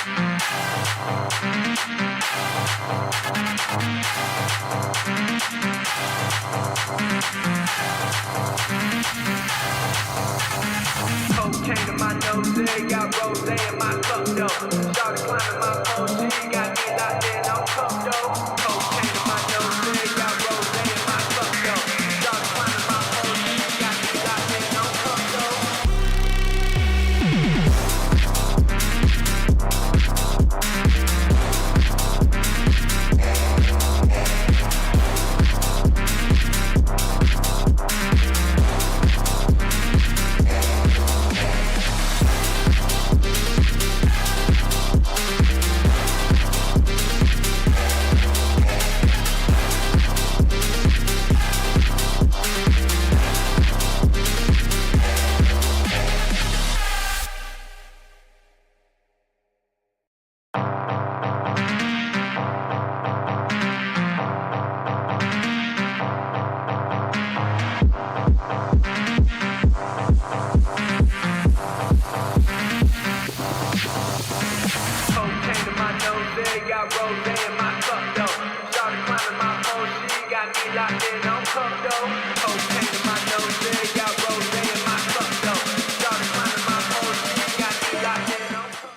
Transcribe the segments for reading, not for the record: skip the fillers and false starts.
Cocaine in my nose, got rose in my cup though. Started climbing my pole, she got me locked in on cup though. Cocaine in my nose, got rose in my cup though. Started climbing my pole, she got me locked in on cup though. Cocaine in my nose, got rose in my cup though. Started climbing my pole, she got me locked in on cup though. Cocaine in my nose, got rose in my cup though. Started climbing my pole, she got me locked in on cup.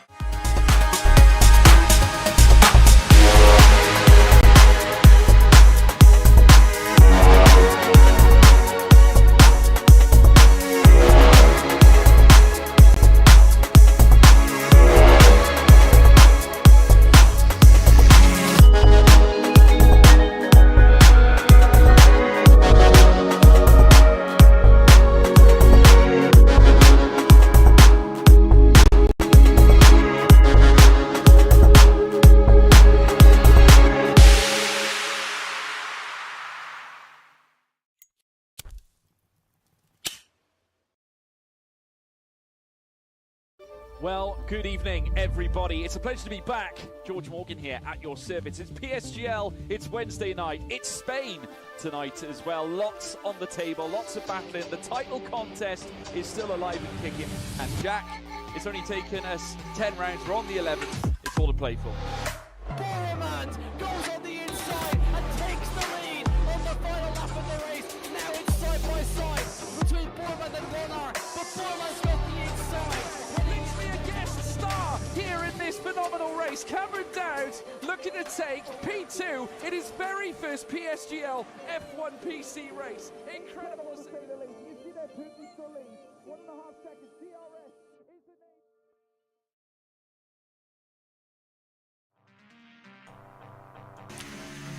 Well, good evening, everybody. It's a pleasure to be back. George Morgan here at your service. It's PSGL, it's Wednesday night, it's Spain tonight as well. Lots on the table, lots of battling. The title contest is still alive and kicking. And Jack, it's only taken us 10 rounds. We're on the 11th. It's all to play for. Boromant goes on the inside and takes the lead on the final lap of the race. Now it's side by side between Boromant and Warner, but Boromant's got the inside. Literally a guest star here in this phenomenal race. Cameron Dowd looking to take P2 in his very first PSGL F1 PC race. Incredible to say the least. You see that Putin to lead. 1.5 seconds. DRS is the name.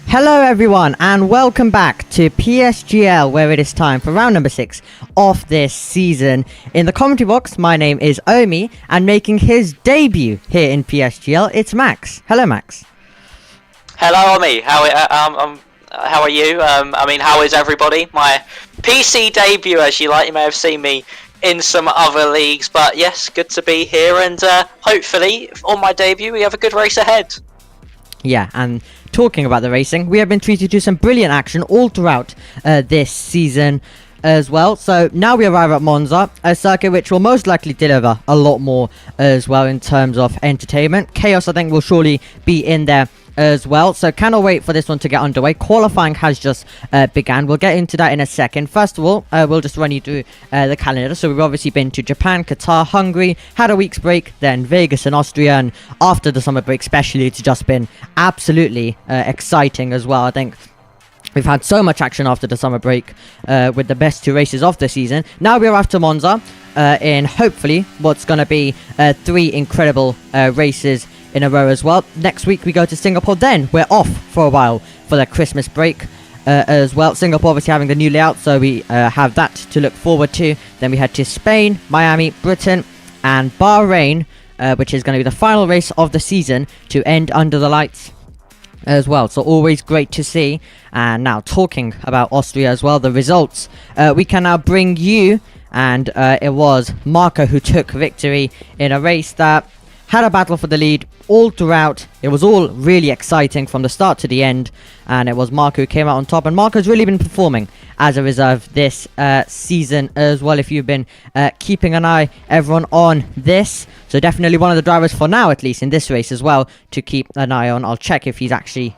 Hello everyone and welcome back to PSGL, where it is time for round number 6 of this season. In the commentary box, my name is Omi, and making his debut here in PSGL, it's Max. Hello Max. Hello Omi, how are you? How is everybody? My PC debut, as you like. You may have seen me in some other leagues, but yes, good to be here, and hopefully on my debut we have a good race ahead. Yeah, and talking about the racing, we have been treated to some brilliant action all throughout this season as well. So now we arrive at Monza, a circuit which will most likely deliver a lot more as well in terms of entertainment. Chaos, I think, will surely be in there as well, so cannot wait for this one to get underway. Qualifying has just began. We'll get into that in a second. First of all, we'll just run you through the calendar. So we've obviously been to Japan, Qatar, Hungary, had a week's break, then Vegas and Austria, and after the summer break especially, it's just been absolutely exciting as well. I think we've had so much action after the summer break with the best 2 races of the season. Now we're off to Monza in hopefully what's going to be 3 incredible races in a row as well. Next week we go to Singapore, then we're off for a while for the Christmas break as well. Singapore obviously having the new layout, so we have that to look forward to. Then we head to Spain, Miami, Britain and Bahrain, which is going to be the final race of the season to end under the lights as well. So always great to see. And now talking about Austria as well, the results we can now bring you, and it was Marco who took victory in a race that had a battle for the lead all throughout. It was all really exciting from the start to the end, and it was Marco who came out on top. And Marco's really been performing as a reserve this season as well, if you've been keeping an eye, everyone, on this. So definitely one of the drivers for now, at least in this race as well, to keep an eye on. I'll check if he's actually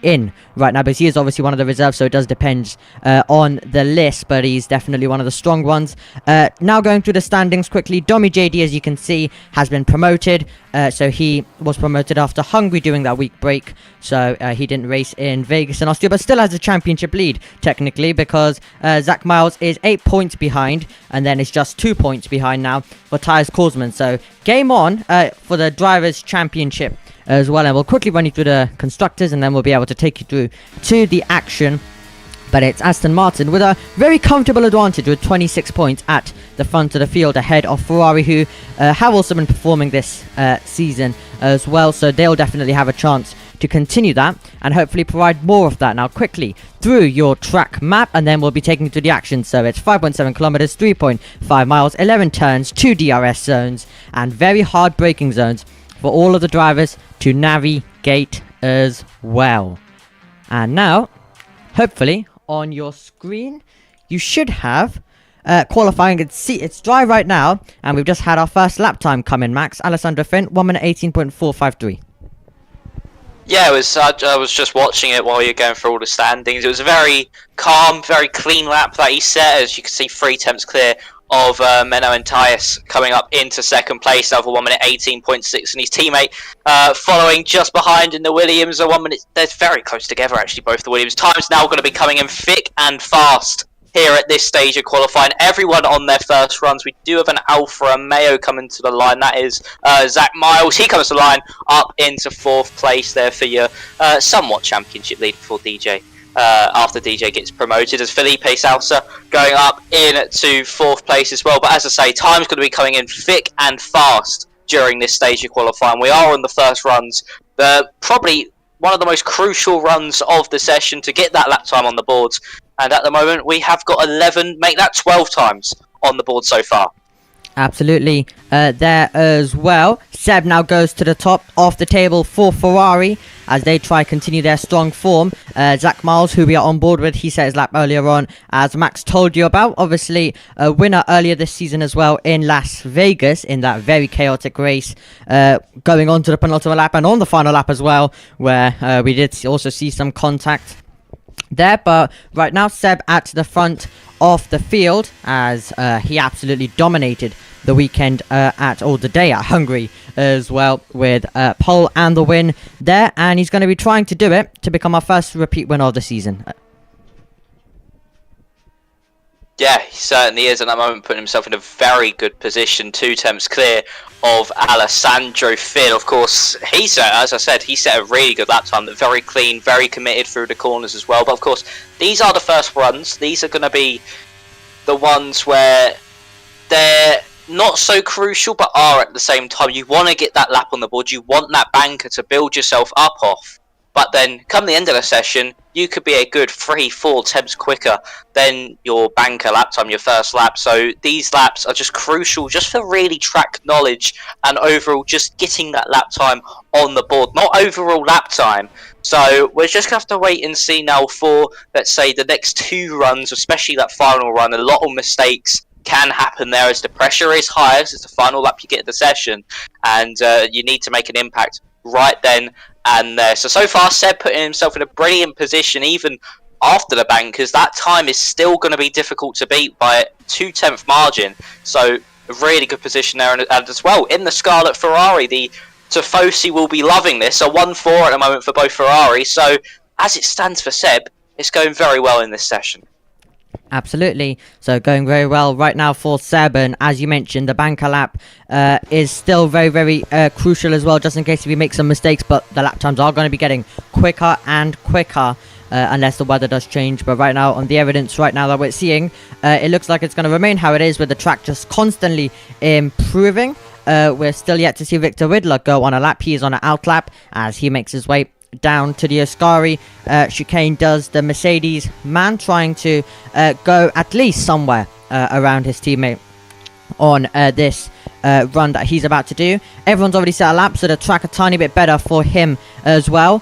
in right now, because he is obviously one of the reserves, so it does depend on the list, but he's definitely one of the strong ones. Now going through the standings quickly, Domi JD, as you can see, has been promoted. So he was promoted after Hungary during that week break, so he didn't race in Vegas and Austria, but still has a championship lead technically, because Zach Miles is 8 points behind, and then it's just 2 points behind now for Tyus Korsman. So game on for the Drivers' Championship as well, and we'll quickly run you through the constructors, and then we'll be able to take you through to the action. But it's Aston Martin with a very comfortable advantage with 26 points at the front of the field, ahead of Ferrari, who have also been performing this season as well, so they'll definitely have a chance to continue that and hopefully provide more of that. Now quickly through your track map, and then we'll be taking you to the action. So it's 5.7 kilometers, 3.5 miles, 11 turns, 2 DRS zones, and very hard braking zones for all of the drivers to navigate as well. And now, hopefully, on your screen, you should have qualifying. It's dry right now, and we've just had our first lap time come in, Max. Alessandro Finn, 1 minute 18.453. Yeah, I was just watching it while you're going through all the standings. It was a very calm, very clean lap that he set. As you can see, 3 attempts clear of Menno and Tyus coming up into second place over 1 minute 18.6, and his teammate following just behind in the Williams are 1 minute. They're very close together, actually, both the Williams. Time's now going to be coming in thick and fast here at this stage of qualifying. Everyone on their first runs. We do have an Alfa Romeo coming to the line. That is Zach Miles. He comes to the line up into 4th place there for your somewhat championship lead before DJ. After DJ gets promoted, as Felipe Salsa going up into 4th place as well. But as I say, time's going to be coming in thick and fast during this stage of qualifying. We are on the first runs. Probably one of the most crucial runs of the session to get that lap time on the boards. And at the moment, we have got 11, make that 12 times on the board so far. Absolutely, there as well. Seb now goes to the top of the table for Ferrari as they try continue their strong form. Zach Miles, who we are on board with, he set his lap earlier on, as Max told you about. Obviously, a winner earlier this season as well in Las Vegas in that very chaotic race, going on to the penultimate lap and on the final lap as well, where we did also see some contact there. But right now, Seb at the front of the field, as he absolutely dominated the weekend the day at Hungary as well, with pole and the win there, and he's going to be trying to do it to become our first repeat winner of the season. Yeah, he certainly is at that moment, putting himself in a very good position, 2 attempts clear of Alessandro Finn. Of course, as I said, he set a really good lap time, very clean, very committed through the corners as well. But of course, these are the first runs. These are going to be the ones where they're not so crucial, but are at the same time. You want to get that lap on the board. You want that banker to build yourself up off. But then, come the end of the session, you could be a good 3-4 attempts quicker than your banker lap time, your first lap. So these laps are just crucial, just for really track knowledge and overall just getting that lap time on the board, not overall lap time. So we're just going to have to wait and see now for, let's say, the next 2 runs, especially that final run. A lot of mistakes can happen there as the pressure is higher, as it's the final lap you get of the session, and you need to make an impact right then and there. So far, Seb putting himself in a brilliant position, even after the bankers. That time is still going to be difficult to beat by a 2/10 margin. So a really good position there, and as well in the Scarlet Ferrari, the Tifosi will be loving this. So 1-4 at the moment for both Ferrari. So as it stands for Seb, it's going very well in this session. Absolutely. So going very well right now for Seb, and as you mentioned, the banker lap is still very, very crucial as well, just in case if you make some mistakes. But the lap times are going to be getting quicker and quicker unless the weather does change. But right now, on the evidence right now that we're seeing, it looks like it's going to remain how it is, with the track just constantly improving. We're still yet to see Victor Ridler go on a lap. He is on an out lap as he makes his way down to the Ascari chicane. Does the Mercedes man, trying to go at least somewhere around his teammate on this run that he's about to do. Everyone's already set a lap, so the track a tiny bit better for him as well.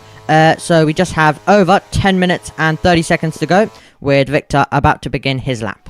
So we just have over 10 minutes and 30 seconds to go, with Victor about to begin his lap.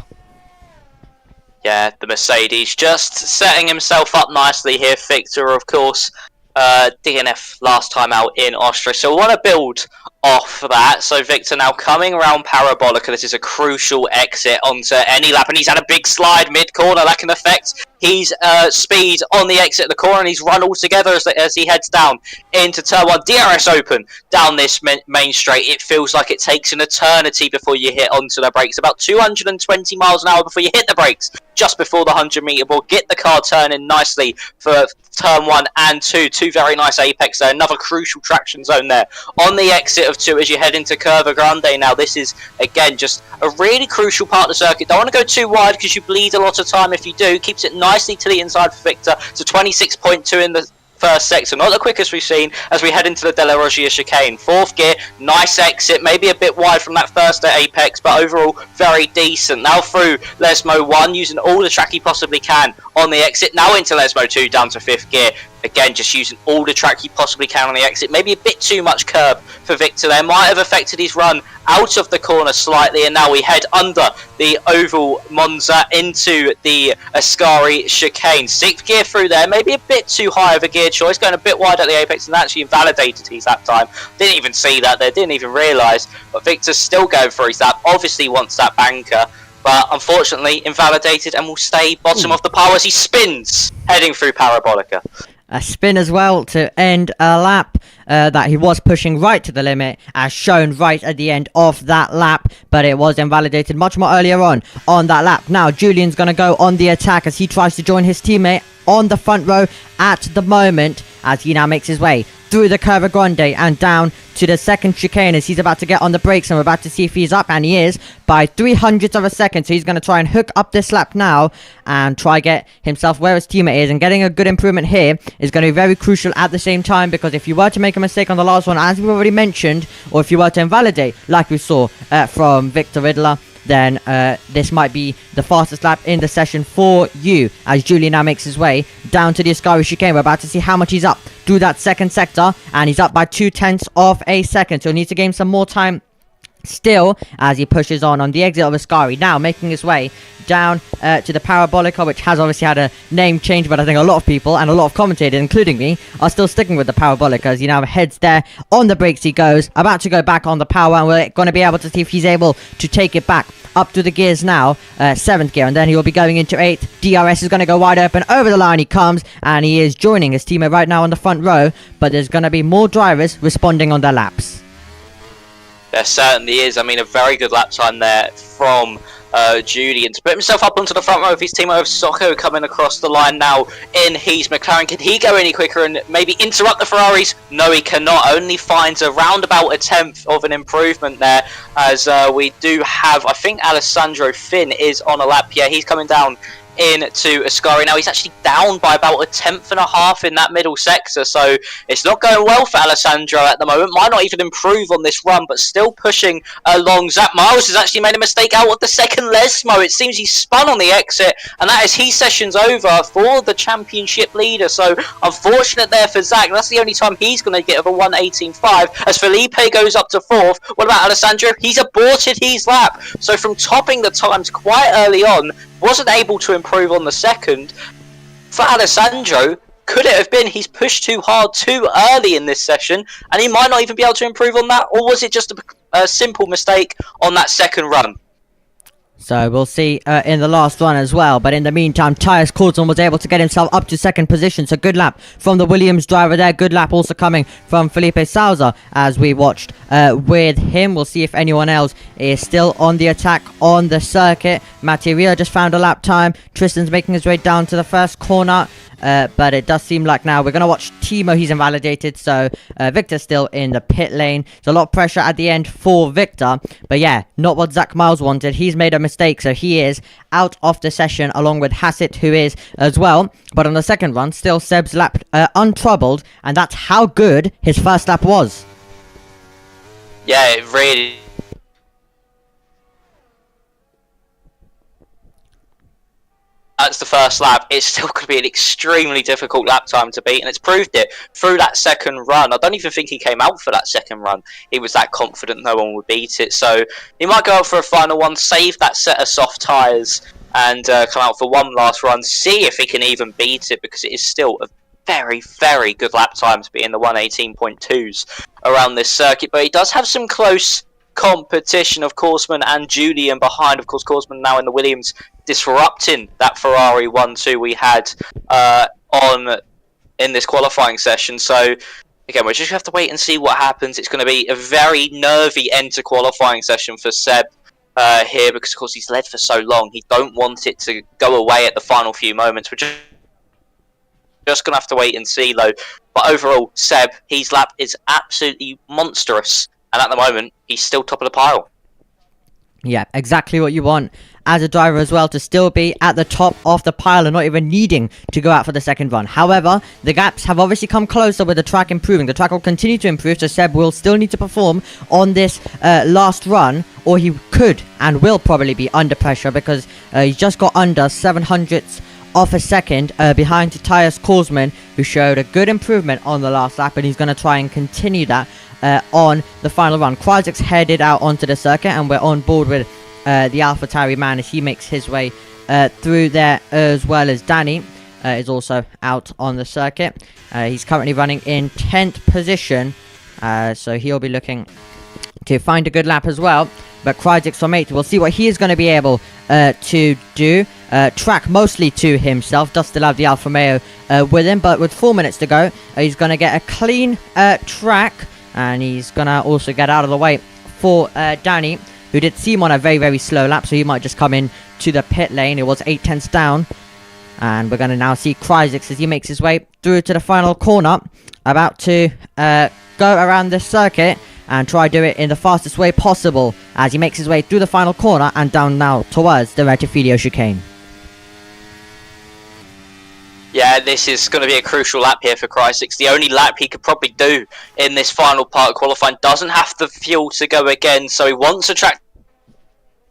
Yeah, the Mercedes just setting himself up nicely here. Victor, of course, DNF last time out in Austria. So we want to build off that. So Victor now coming around Parabolica. This is a crucial exit onto any lap, and he's had a big slide mid-corner that can affect his speed on the exit of the corner, and he's run all together as he heads down into turn 1. DRS open down this main straight. It feels like it takes an eternity before you hit onto the brakes. About 220 miles an hour before you hit the brakes, just before the 100-meter ball. Get the car turning nicely for turn 1 and 2. Two very nice apex there. Another crucial traction zone there on the exit of 2 as you head into Curva Grande. Now this is again just a really crucial part of the circuit. Don't want to go too wide because you bleed a lot of time if you do. Keeps it nicely to the inside for Victor to 26.2 in the first sector. Not the quickest we've seen as we head into the Della Roggia chicane. 4th gear, nice exit, maybe a bit wide from that first apex, but overall very decent. Now through Lesmo 1, using all the track he possibly can on the exit. Now into Lesmo 2, down to 5th gear. Again, just using all the track he possibly can on the exit. Maybe a bit too much curb for Victor there. Might have affected his run out of the corner slightly. And now we head under the oval Monza into the Ascari chicane. 6th gear through there. Maybe a bit too high of a gear choice. Going a bit wide at the apex and actually invalidated his lap time. Didn't even see that there. Didn't even realise. But Victor's still going for his lap. Obviously wants that banker. But unfortunately invalidated and will stay bottom of the pile as he spins heading through Parabolica. A spin as well to end a lap that he was pushing right to the limit, as shown right at the end of that lap, but it was invalidated much more earlier on that lap. Now Julian's going to go on the attack as he tries to join his teammate on the front row at the moment, as he now makes his way through the Curva Grande and down to the second chicane as he's about to get on the brakes, and we're about to see if he's up, and he is by 300ths of a second. So he's going to try and hook up this lap now and try get himself where his teammate is, and getting a good improvement here is going to be very crucial at the same time, because if you were to make a mistake on the last one, as we've already mentioned, or if you were to invalidate like we saw from Victor Ridler, then this might be the fastest lap in the session for you, as Julian now makes his way down to the Ascari chicane. We're about to see how much he's up through that second sector, and he's up by 0.2 of a second, so he'll need to gain some more time still as he pushes on the exit of Ascari. Now making his way down to the Parabolica, which has obviously had a name change, but I think a lot of people and a lot of commentators, including me, are still sticking with the Parabolica as he now heads there. On the brakes he goes, about to go back on the power, and we're going to be able to see if he's able to take it back up to the gears now, 7th gear, and then he will be going into 8th. DRS is going to go wide open, over the line he comes, and he is joining his teammate right now on the front row, but there's going to be more drivers responding on their laps. There certainly is. I mean, a very good lap time there from Julian to put himself up onto the front row of his teammate of Socko coming across the line now in his McLaren. Can he go any quicker and maybe interrupt the Ferraris? No, he cannot. Only finds around about 1/10 of an improvement there, as we do have, I think Alessandro Finn is on a lap. Yeah, he's coming down into Ascari. Now he's actually down by about 1.5 in that middle sector, so it's not going well for Alessandro at the moment. Might not even improve on this run, but still pushing along. Zach Miles has actually made a mistake out of the second Lesmo. It seems he spun on the exit, and that is his session's over for the championship leader. So unfortunate there for Zach. That's the only time he's going to get of a 1:18.5. As Felipe goes up to 4th. What about Alessandro? He's aborted his lap. So from topping the times quite early on, wasn't able to improve on the second. For Alessandro, could it have been he's pushed too hard too early in this session, and he might not even be able to improve on that? Or was it just a simple mistake on that second run? So we'll see in the last one as well. But in the meantime, Tyus Coulson was able to get himself up to second position. So good lap from the Williams driver there. Good lap also coming from Felipe Souza as we watched with him. We'll see if anyone else is still on the attack on the circuit. Materia just found a lap time. Tristan's making his way down to the first corner. But it does seem like now we're going to watch Timo. He's invalidated, so Victor's still in the pit lane. There's a lot of pressure at the end for Victor, but yeah, not what Zach Miles wanted. He's made a mistake, so he is out of the session along with Hassett, who is as well. But on the second run, still Seb's lap untroubled, and that's how good his first lap was. Yeah, it really... That's the first lap. It's still going to be an extremely difficult lap time to beat, and it's proved it through that second run. I don't even think he came out for that second run. He was that confident no one would beat it, so he might go out for a final one, save that set of soft tyres and come out for one last run, see if he can even beat it, because it is still a very, very good lap time to be in the 118.2s around this circuit. But he does have some close competition of Korsman and Julian behind. Of course, Korsman now in the Williams, disrupting that Ferrari 1-2 we had in this qualifying session. So again, we'll just have to wait and see what happens. It's going to be a very nervy end to qualifying session for Seb here, because of course he's led for so long. He don't want it to go away at the final few moments. We're just going to have to wait and see though. But overall, Seb, his lap is absolutely monstrous, and at the moment he's still top of the pile. Yeah, exactly what you want as a driver as well, to still be at the top of the pile and not even needing to go out for the second run. However, the gaps have obviously come closer with the track improving. The track will continue to improve, so Seb will still need to perform on this last run, or he could and will probably be under pressure, because he's just got under 700ths of a second behind Tyus Korsman, who showed a good improvement on the last lap, and he's going to try and continue that on the final run. Krajic's headed out onto the circuit, and we're on board with the AlphaTauri man as he makes his way through there, as well as Danny is also out on the circuit. He's currently running in 10th position, so he'll be looking to find a good lap as well. But Krajic's from 8th. We'll see what he is going to be able to do. Track mostly to himself, does still have the Alfa Romeo with him, but with 4 minutes to go, he's going to get a clean track, and he's going to also get out of the way for Danny, who did seem on a very, very slow lap, so he might just come in to the pit lane. It was 8 tenths down, and we're going to now see Krajic's as he makes his way through to the final corner, about to go around this circuit and try do it in the fastest way possible as he makes his way through the final corner and down now towards the Rettifilio chicane. Yeah, this is going to be a crucial lap here for Krajic's. The only lap he could probably do in this final part of qualifying. Doesn't have the fuel to go again, so he wants a track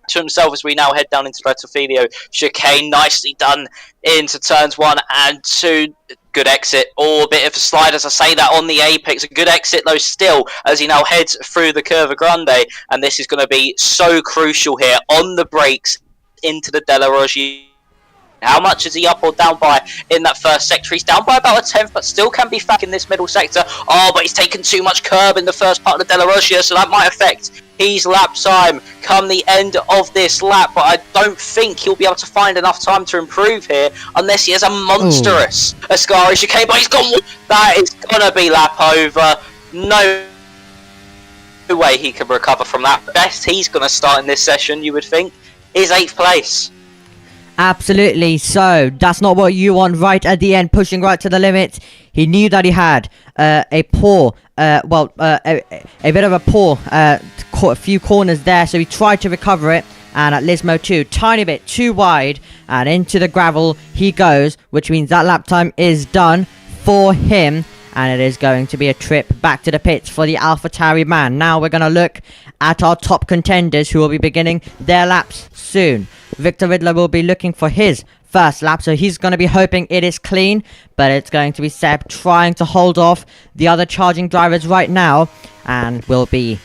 to himself as we now head down into Rettifilio chicane. Nicely done into turns 1 and 2. Good exit, or a bit of a slide as I say that on the apex. A good exit though still as he now heads through the Curva Grande, and this is going to be so crucial here on the brakes into the Della Roggia. How much is he up or down by in that first sector? He's down by about a 10th, but still can be back in this middle sector. Oh, but he's taken too much curb in the first part of the Della Roggia, so that might affect his lap time come the end of this lap. But I don't think he'll be able to find enough time to improve here unless he has a monstrous Ascari chicane. But he's gone. That is going to be lap over. No way he can recover from that. Best he's going to start in this session, you would think, is 8th place. Absolutely. So that's not what you want right at the end, pushing right to the limit. He knew that he had a bit of a poor a few corners there, so he tried to recover it, and at Lismo 2, tiny bit too wide, and into the gravel he goes, which means that lap time is done for him, and it is going to be a trip back to the pits for the AlphaTauri man. Now we're going to look at our top contenders who will be beginning their laps soon. Victor Riddler will be looking for his first lap, so he's going to be hoping it is clean, but it's going to be Seb trying to hold off the other charging drivers right now, and we'll be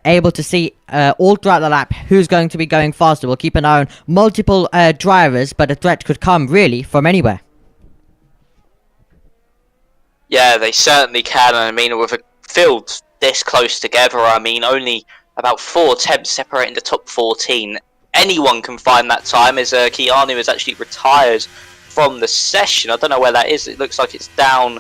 able to see all throughout the lap who's going to be going faster. We'll keep an eye on multiple drivers, but the threat could come really from anywhere. Yeah, they certainly can. I mean, with a field this close together, I mean, only about 4 attempts separating the top 14. Anyone can find that time, as Keanu has actually retired from the session. I don't know where that is. It looks like it's down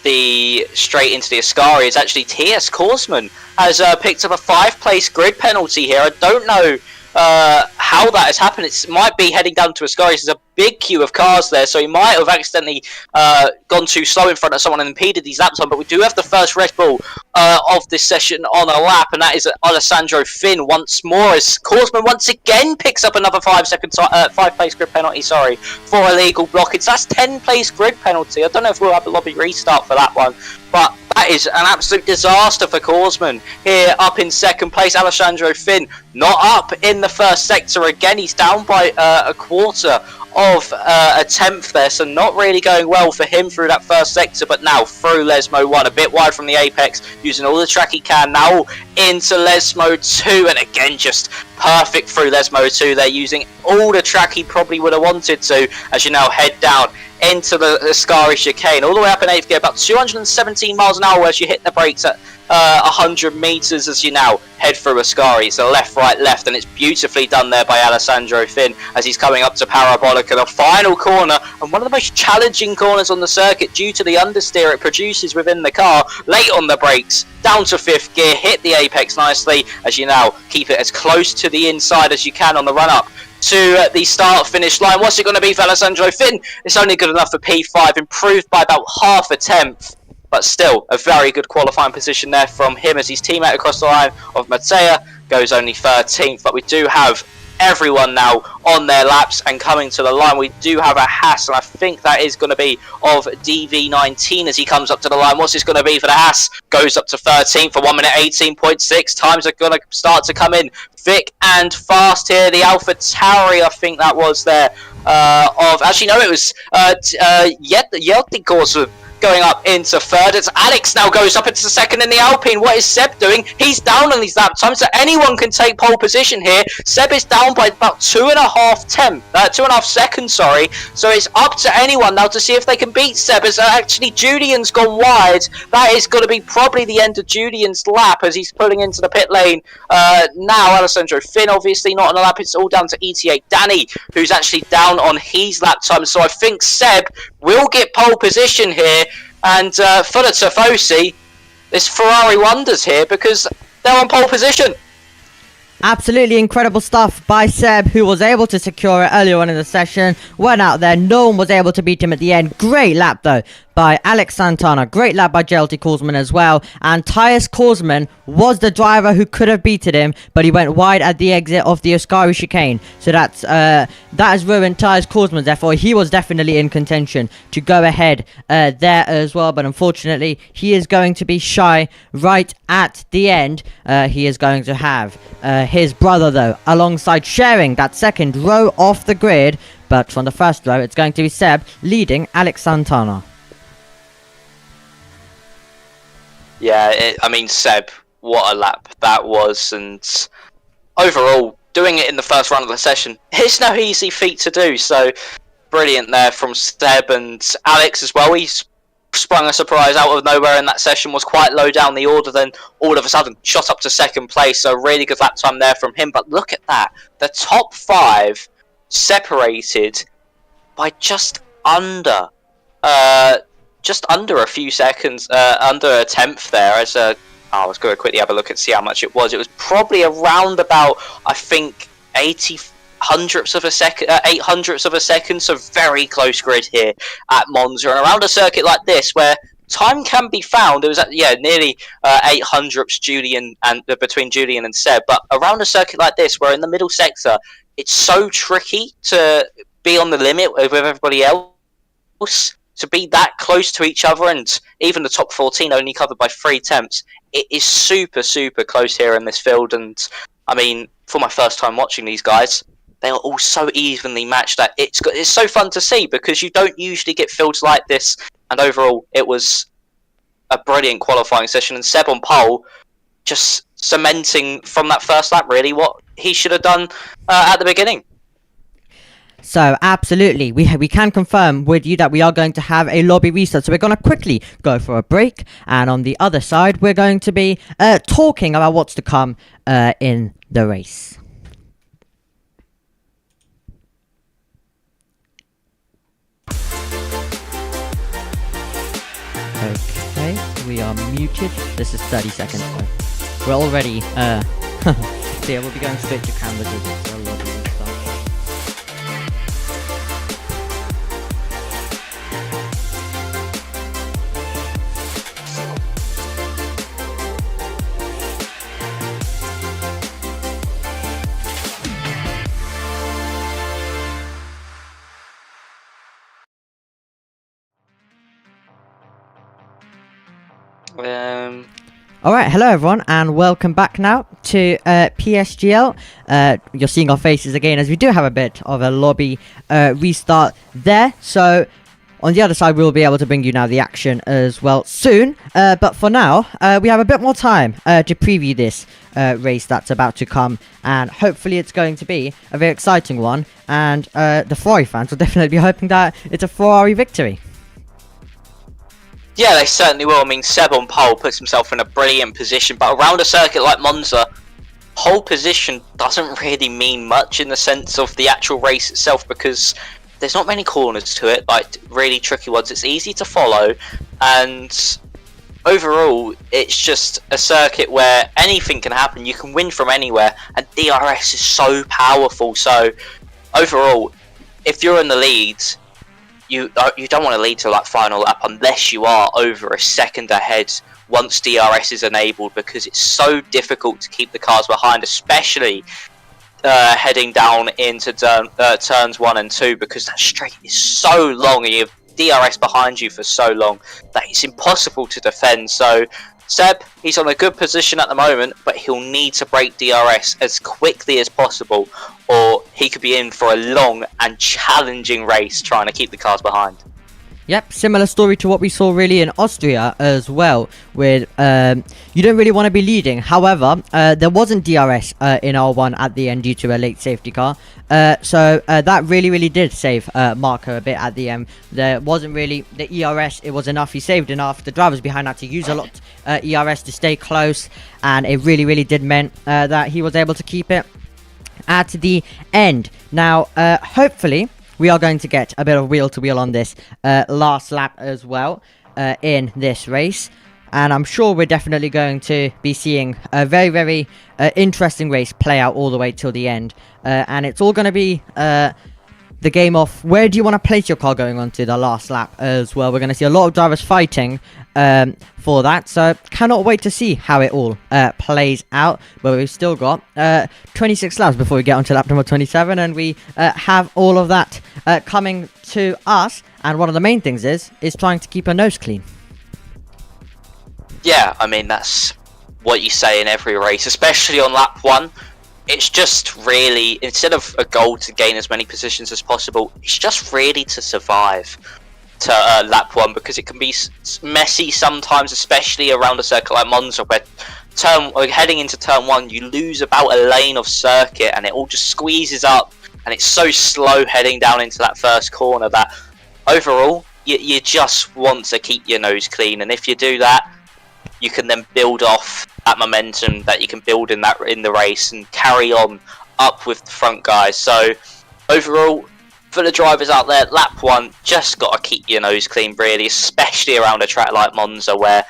the straight into the Ascari. It's actually T.S. Korsman has picked up a 5-place grid penalty here. I don't know how that has happened. It might be heading down to Ascari. There's a big queue of cars there, so he might have accidentally gone too slow in front of someone and impeded these lap time. But we do have the first Red Bull of this session on a lap, and that is Alessandro Finn once more, as Korsman once again picks up another 5-place grid penalty, for illegal blockage. That's 10-place grid penalty. I don't know if we'll have a lobby restart for that one, but that is an absolute disaster for Korsman here up in second place. Alessandro Finn not up in the first sector again. He's down by a quarter of a 10th there, so not really going well for him through that first sector, but now through Lesmo 1, a bit wide from the apex, using all the track he can, now into Lesmo 2, and again just perfect through Lesmo 2 there, using all the track he probably would have wanted to, as you now head down into the Ascari chicane, all the way up in 8th gear, about 217 miles an hour as you hit the brakes at 100 meters as you now head through Ascari. So left, right, left, and it's beautifully done there by Alessandro Finn as he's coming up to Parabolica, the final corner, and one of the most challenging corners on the circuit due to the understeer it produces within the car. Late on the brakes, down to 5th gear, hit the apex nicely as you now keep it as close to the inside as you can on the run-up to the start-finish line. What's it going to be for Alessandro Finn? It's only good enough for P5, improved by about half a tenth, but still a very good qualifying position there from him as his teammate across the line of Mattea goes only 13th. But we do have everyone now on their laps and coming to the line. We do have a Haas, and I think that is going to be of DV19 as he comes up to the line. What's this going to be for the Haas? Goes up to 13th for 1 minute 18.6. Times are going to start to come in thick and fast here. The Alpha Tauri, I think that was there, actually no, it was Yelty course going up into third. It's Alex now goes up into second in the Alpine. What is Seb doing? He's down on his lap time, so anyone can take pole position here. Seb is down by about 2.5 seconds, sorry. So it's up to anyone now to see if they can beat Seb, as actually Julian's gone wide. That is going to be probably the end of Julian's lap as he's pulling into the pit lane. Now Alessandro Finn obviously not on the lap. It's all down to ETA Danny, who's actually down on his lap time. So I think Seb will get pole position here. And for the Tifosi, this Ferrari wonders here because they're on pole position. Absolutely incredible stuff by Seb, who was able to secure it earlier on in the session. Went out there, no one was able to beat him at the end. Great lap though by Alex Santana. Great lap by JLT Korsman as well. And Tyus Korsman was the driver who could have beaten him, but he went wide at the exit of the Ascari chicane. So that has ruined Tyus Korsman. Therefore, he was definitely in contention to go ahead there as well. But unfortunately, he is going to be shy right at the end. He is going to have his brother, though, alongside sharing that second row off the grid. But from the first row, it's going to be Seb leading Alex Santana. Yeah, I mean, Seb, what a lap that was. And overall, doing it in the first run of the session, it's no easy feat to do. So brilliant there from Seb and Alex as well. He's sprung a surprise out of nowhere in that session, was quite low down the order, then all of a sudden shot up to second place. So really good lap time there from him. But look at that. The top 5 separated by just under a few seconds, under a tenth there. As I was going to quickly have a look and see how much it was. It was probably around about, I think, 8 hundredths of a second, so very close grid here at Monza. And around a circuit like this, where time can be found, it was nearly 8 hundredths between Julian and Seb. But around a circuit like this, where in the middle sector, it's so tricky to be on the limit with everybody else. To be that close to each other, and even the top 14 only covered by 3 tenths, it is super, super close here in this field. And I mean, for my first time watching these guys, they are all so evenly matched that it's so fun to see, because you don't usually get fields like this. And overall, it was a brilliant qualifying session, and Seb on pole, just cementing from that first lap really what he should have done at the beginning. So, absolutely, we can confirm with you that we are going to have a lobby restart. So we're going to quickly go for a break. And on the other side, we're going to be talking about what's to come in the race. Okay, we are muted. This is 30 seconds. So we're already... so yeah, we'll be going straight to canvases for a lobby restart. Alright, hello everyone, and welcome back now to PSGL. You're seeing our faces again as we do have a bit of a lobby restart there. So, on the other side, we'll be able to bring you now the action as well soon. But for now, we have a bit more time to preview this race that's about to come. And hopefully it's going to be a very exciting one. And the Ferrari fans will definitely be hoping that it's a Ferrari victory. Yeah, they certainly will. I mean, Seb on pole puts himself in a brilliant position, but around a circuit like Monza, pole position doesn't really mean much in the sense of the actual race itself, because there's not many corners to it, like really tricky ones. It's easy to follow, and overall, it's just a circuit where anything can happen. You can win from anywhere, and DRS is so powerful. So overall, if you're in the lead, you don't want to lead to like final lap unless you are over a second ahead once DRS is enabled, because it's so difficult to keep the cars behind, especially heading down into turns 1 and 2, because that straight is so long and you have DRS behind you for so long that it's impossible to defend. So Seb, he's on a good position at the moment, but he'll need to break DRS as quickly as possible, or he could be in for a long and challenging race trying to keep the cars behind. Yep, similar story to what we saw really in Austria as well, with you don't really want to be leading. However, there wasn't DRS in R1 at the end due to a late safety car. So that really did save Marco a bit at the end. There wasn't really the ERS, it was enough, he saved enough. The drivers behind had to use a lot ERS to stay close, and it really did meant that he was able to keep it at the end. Now, hopefully, we are going to get a bit of wheel-to-wheel on this last lap as well in this race. And I'm sure we're definitely going to be seeing a very interesting race play out all the way till the end. And it's all going to be the game of where do you want to place your car going on to the last lap as well. We're going to see a lot of drivers fighting for that. So cannot wait to see how it all plays out. But we've still got 26 laps before we get onto lap number 27. And we have all of that coming to us. And one of the main things is trying to keep a nose clean. Yeah, I mean, that's what you say in every race, especially on lap 1. It's just really, instead of a goal to gain as many positions as possible, it's just really to survive to lap 1, because it can be messy sometimes, especially around a circuit like Monza, where heading into turn 1, you lose about a lane of circuit and it all just squeezes up, and it's so slow heading down into that first corner that overall, you just want to keep your nose clean, and if you do that, you can then build off that momentum that you can build in the race and carry on up with the front guys. So overall, for the drivers out there, lap 1, just got to keep your nose clean really, especially around a track like Monza where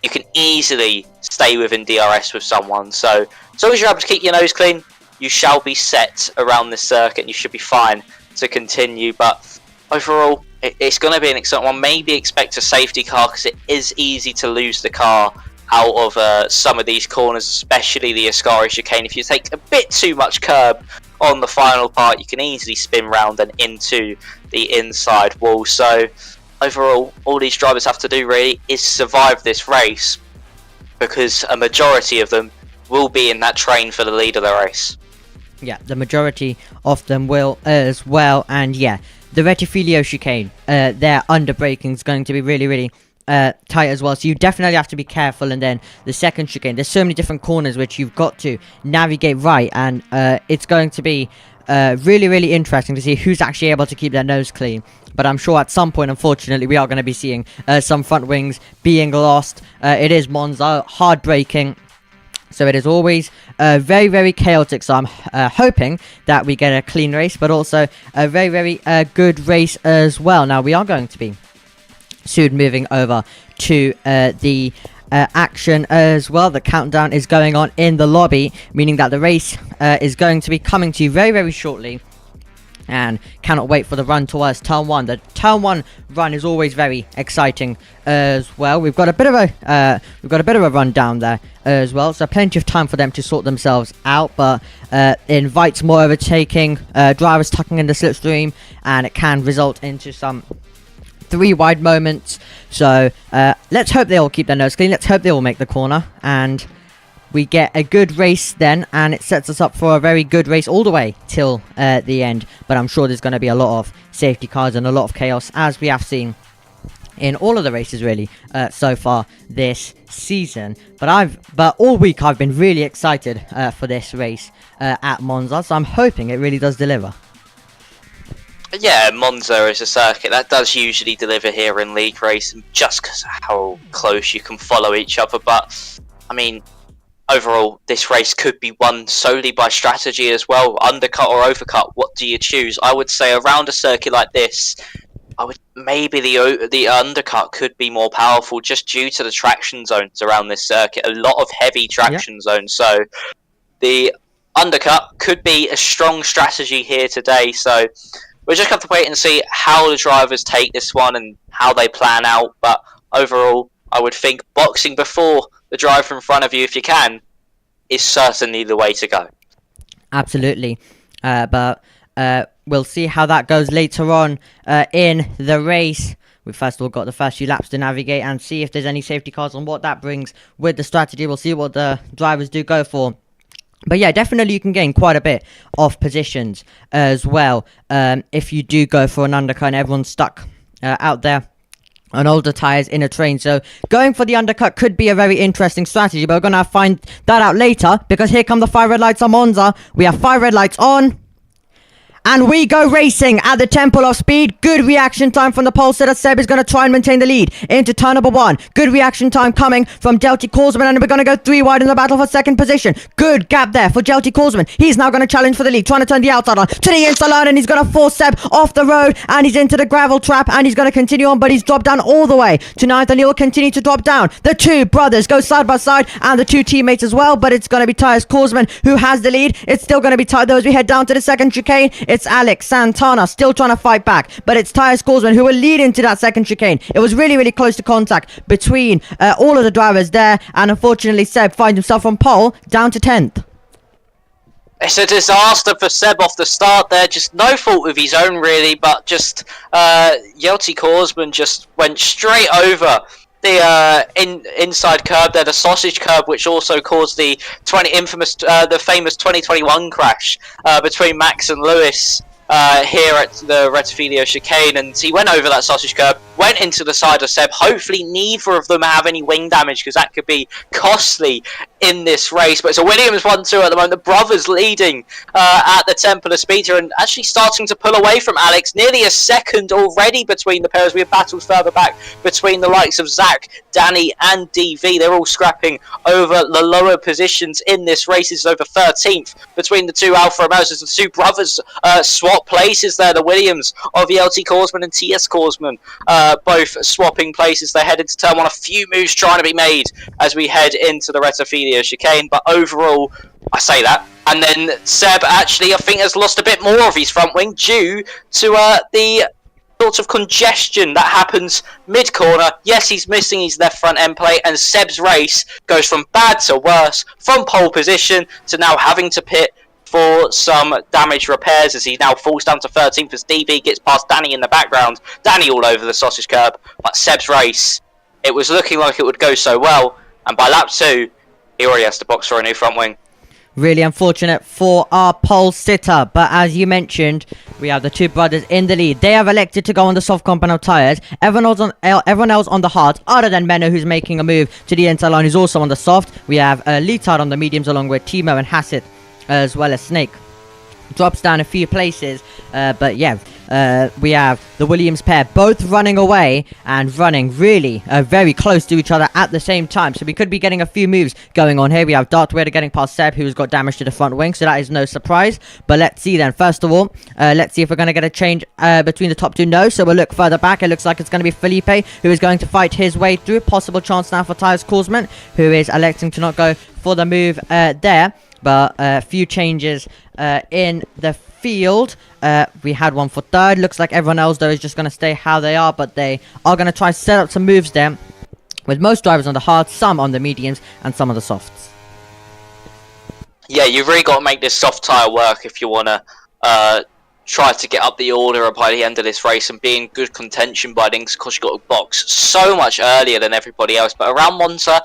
you can easily stay within DRS with someone. So as long as you're able to keep your nose clean, you shall be set around this circuit and you should be fine to continue. But overall, it's going to be an exciting one. Maybe expect a safety car, because it is easy to lose the car out of some of these corners, especially the Ascari chicane. If you take a bit too much curb on the final part, you can easily spin round and into the inside wall. So overall, all these drivers have to do really is survive this race, because a majority of them will be in that train for the lead of the race. Yeah, the majority of them will as well. And yeah, the Retifilio chicane, their underbraking is going to be really tight as well, so you definitely have to be careful. And then the second chicane, there's so many different corners which you've got to navigate right, and it's going to be really interesting to see who's actually able to keep their nose clean. But I'm sure at some point, unfortunately, we are going to be seeing some front wings being lost. It is Monza, hard braking, so it is always very chaotic. So I'm hoping that we get a clean race, but also a very good race as well. Now, we are going to be soon moving over to the action as well. The countdown is going on in the lobby, meaning that the race is going to be coming to you very shortly. And cannot wait for the run towards turn 1. The turn 1 run is always very exciting as well. We've got a bit of a run down there as well, so plenty of time for them to sort themselves out. But it invites more overtaking, drivers tucking in the slipstream, and it can result into some 3 wide moments. So let's hope they all keep their nose clean. Let's hope they all make the corner, and we get a good race then, and it sets us up for a very good race all the way till the end. But I'm sure there's going to be a lot of safety cars and a lot of chaos, as we have seen in all of the races really so far this season. But all week I've been really excited for this race at Monza, so I'm hoping it really does deliver. Yeah, Monza is a circuit that does usually deliver here in league racing, just because of how close you can follow each other. But I mean, overall, this race could be won solely by strategy as well. Undercut or overcut, what do you choose? I would say around a circuit like this, maybe the undercut could be more powerful just due to the traction zones around this circuit. A lot of heavy traction zones, so the undercut could be a strong strategy here today. So we'll just have to wait and see how the drivers take this one and how they plan out. But overall, I would think boxing before the driver in front of you, if you can, is certainly the way to go. Absolutely. But we'll see how that goes later on in the race. We've first of all got the first few laps to navigate and see if there's any safety cars and what that brings with the strategy. We'll see what the drivers do go for. But yeah, definitely you can gain quite a bit of positions as well if you do go for an undercut and everyone's stuck out there on older tyres in a train. So going for the undercut could be a very interesting strategy, but we're going to find that out later, because here come the 5 red lights on Monza. We have 5 red lights on, and we go racing at the Temple of Speed. Good reaction time from the pole sitter. Seb is going to try and maintain the lead into turn number 1. Good reaction time coming from Jelty Korsman, and we're going to go 3 wide in the battle for second position. Good gap there for Jelty Korsman. He's now going to challenge for the lead, trying to turn the outside on to the inside line, and he's going to force Seb off the road, and he's into the gravel trap, and he's going to continue on, but he's dropped down all the way to 9th, and he'll continue to drop down. The 2 brothers go side by side, and the 2 teammates as well, but it's going to be Tyus Korsman who has the lead. It's still going to be tight though as we head down to the second chicane. It's Alex Santana still trying to fight back, but it's Tyus Korsman who will lead into that second chicane. It was really, really close to contact between all of the drivers there, and unfortunately Seb finds himself on pole, down to 10th. It's a disaster for Seb off the start there, just no fault of his own really, but just Jelty Korsman just went straight over the inside curb there, the sausage curb, which also caused the famous 2021 crash between Max and Lewis here at the Rettifilio chicane, and he went over that sausage curb, went into the side of Seb. Hopefully neither of them have any wing damage, because that could be costly in this race. But it's a Williams 1-2 at the moment. The brothers leading at the Temple of Speed here, and actually starting to pull away from Alex. Nearly a second already between the pairs. We have battles further back between the likes of Zach, Danny and DV. They're all scrapping over the lower positions in this race. It's over 13th between the 2 Alfa Romeos as the 2 brothers swap places there. The Williams of Jelty Korsman and TS Korsman both swapping places. They head into turn 1. A few moves trying to be made as we head into the Rettifilio chicane, but overall, I say that, and then Seb actually, I think, has lost a bit more of his front wing due to the sort of congestion that happens mid-corner. Yes, he's missing his left front end plate, and Seb's race goes from bad to worse, from pole position to now having to pit for some damage repairs, as he now falls down to 13th as DB gets past Danny in the background. Danny all over the sausage curb, but Seb's race, it was looking like it would go so well, and by lap 2, he already has to box for a new front wing. Really unfortunate for our pole sitter, but as you mentioned, we have the 2 brothers in the lead. They have elected to go on the soft compound tyres. Everyone else on the hard, other than Menno, who's making a move to the inside line, who's also on the soft. We have Litard on the mediums, along with Timo and Hassett, as well as Snake. Drops down a few places, but yeah, we have the Williams pair both running away and running really very close to each other at the same time, so we could be getting a few moves going on here. We have Dartwader getting past Seb, who's got damage to the front wing, so that is no surprise. But let's see then. First of all, let's see if we're going to get a change between the top 2. No, so we'll look further back. It looks like it's going to be Felipe who is going to fight his way through. Possible chance now for Tyus Korsman, who is electing to not go for the move there. But a few changes in the field. We had one for 3rd. Looks like everyone else, though, is just going to stay how they are. But they are going to try to set up some moves there, with most drivers on the hards, some on the mediums, and some on the softs. Yeah, you've really got to make this soft tyre work if you want to try to get up the order by the end of this race and be in good contention by then, because you got a box so much earlier than everybody else. But around Monza,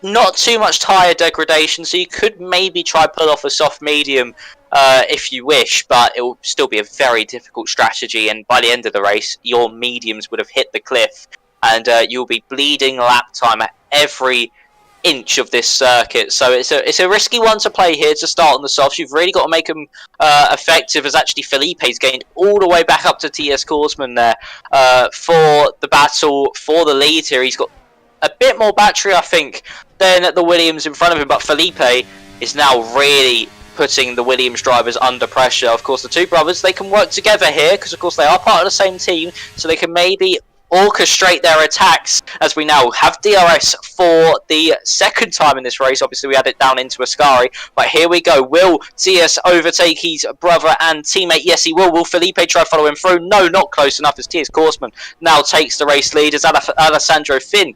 not too much tyre degradation, so you could maybe try pull off a soft medium if you wish, but it will still be a very difficult strategy, and by the end of the race your mediums would have hit the cliff, and you'll be bleeding lap time at every inch of this circuit. So it's a risky one to play here to start on the softs. You've really got to make them effective, as actually Felipe's gained all the way back up to TS Korsman there for the battle for the lead here. He's got a bit more battery, I think, than the Williams in front of him, but Felipe is now really putting the Williams drivers under pressure. Of course, the two brothers, they can work together here because, of course, they are part of the same team, so they can maybe orchestrate their attacks, as we now have DRS for the second time in this race. Obviously, we had it down into Ascari, but here we go. Will TS overtake his brother and teammate? Yes, he will. Will Felipe try to follow him through? No, not close enough, as TS Korsman now takes the race lead, as Alessandro Finn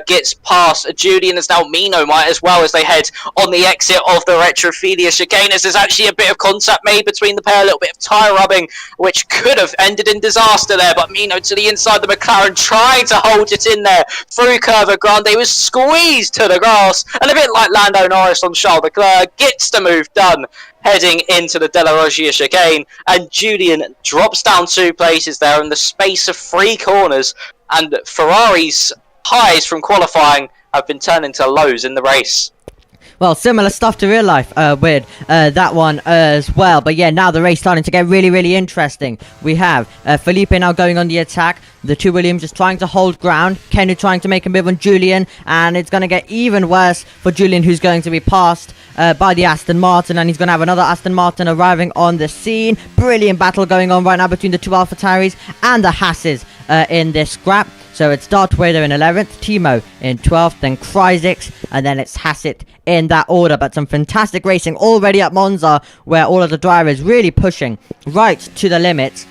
gets past Julian, as now Mino might as well, as they head on the exit of the Retrophilia chicane, as there's actually a bit of contact made between the pair, a little bit of tyre rubbing, which could have ended in disaster there, but Mino to the inside, the McLaren trying to hold it in there through Curva Grande. He was squeezed to the grass, and a bit like Lando Norris on Charles Leclerc, gets the move done heading into the Della Roggia chicane, and Julian drops down 2 places there in the space of 3 corners, and Ferrari's highs from qualifying have been turned into lows in the race. Well, similar stuff to real life with that one as well. But yeah, now the race starting to get really, really interesting. We have Felipe now going on the attack. The two Williams just trying to hold ground. Kenny trying to make a move on Julian. And it's going to get even worse for Julian, who's going to be passed by the Aston Martin. And he's going to have another Aston Martin arriving on the scene. Brilliant battle going on right now between the two AlphaTauris and the Hasses in this scrap. So it's Darth Vader in 11th, Timo in 12th, then Cryzix, and then it's Hassett in that order. But some fantastic racing already at Monza, where all of the drivers really pushing right to the limits.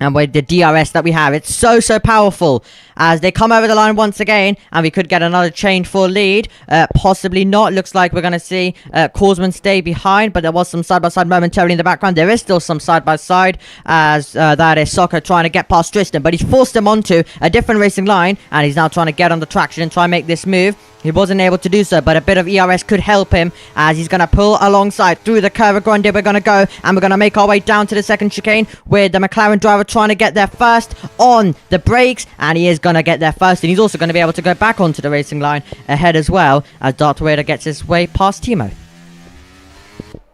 And with the DRS that we have, it's so powerful, as they come over the line once again, and we could get another chain for lead. Possibly not. Looks like we're going to see Korsman stay behind, but there was some side-by-side momentarily in the background. There is still some side-by-side, as that is Soccer trying to get past Tristan, but he's forced him onto a different racing line, and he's now trying to get on the traction and try and make this move. He wasn't able to do so, but a bit of ERS could help him, as he's going to pull alongside through the Curva Grande. We're going to go, and we're going to make our way down to the second chicane, with the McLaren driver trying to get there first on the brakes, and he is going to get there first, and he's also going to be able to go back onto the racing line ahead as well, as Darth Vader gets his way past Timo.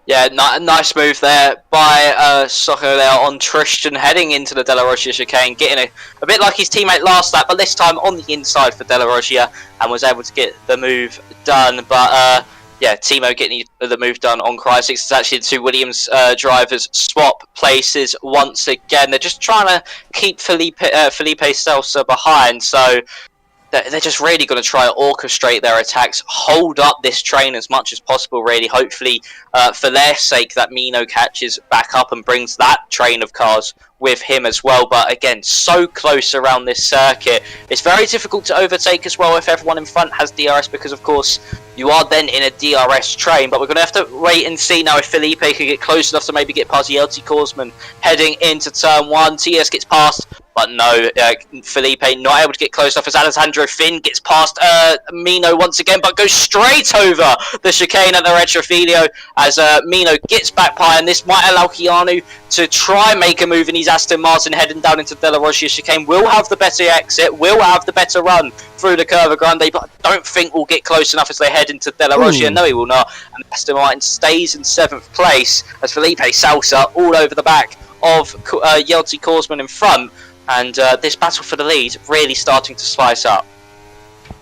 Yeah, nice move there by Soccer there on Tristan, heading into the Della Roggia chicane, getting a bit like his teammate last lap, but this time on the inside for Della Roggia, and was able to get the move done. But yeah, Timo getting the move done on Cryzix. It's actually the two Williams drivers swap places once again. They're just trying to keep Felipe Salsa behind, so they're just really going to try to orchestrate their attacks, hold up this train as much as possible, really. Hopefully, for their sake, that Mino catches back up and brings that train of cars with him as well. But again, so close around this circuit. It's very difficult to overtake as well if everyone in front has DRS, because, of course, you are then in a DRS train. But we're going to have to wait and see now if Felipe can get close enough to maybe get past Yeltsin Korsman heading into turn 1. TS gets past, but no, Felipe not able to get close enough, as Alessandro Finn gets past Mino once again, but goes straight over the chicane at the Retrophilia, as Mino gets back by, and this might allow Keanu to try and make a move in his Aston Martin heading down into Della Roggia chicane. Will have the better exit, will have the better run through the Curva Grande, but I don't think we'll get close enough as they head into Della Roggia. No, he will not. And Aston Martin stays in 7th place, as Felipe Salsa all over the back of Yeltsin Korsman in front. And this battle for the lead really starting to spice up.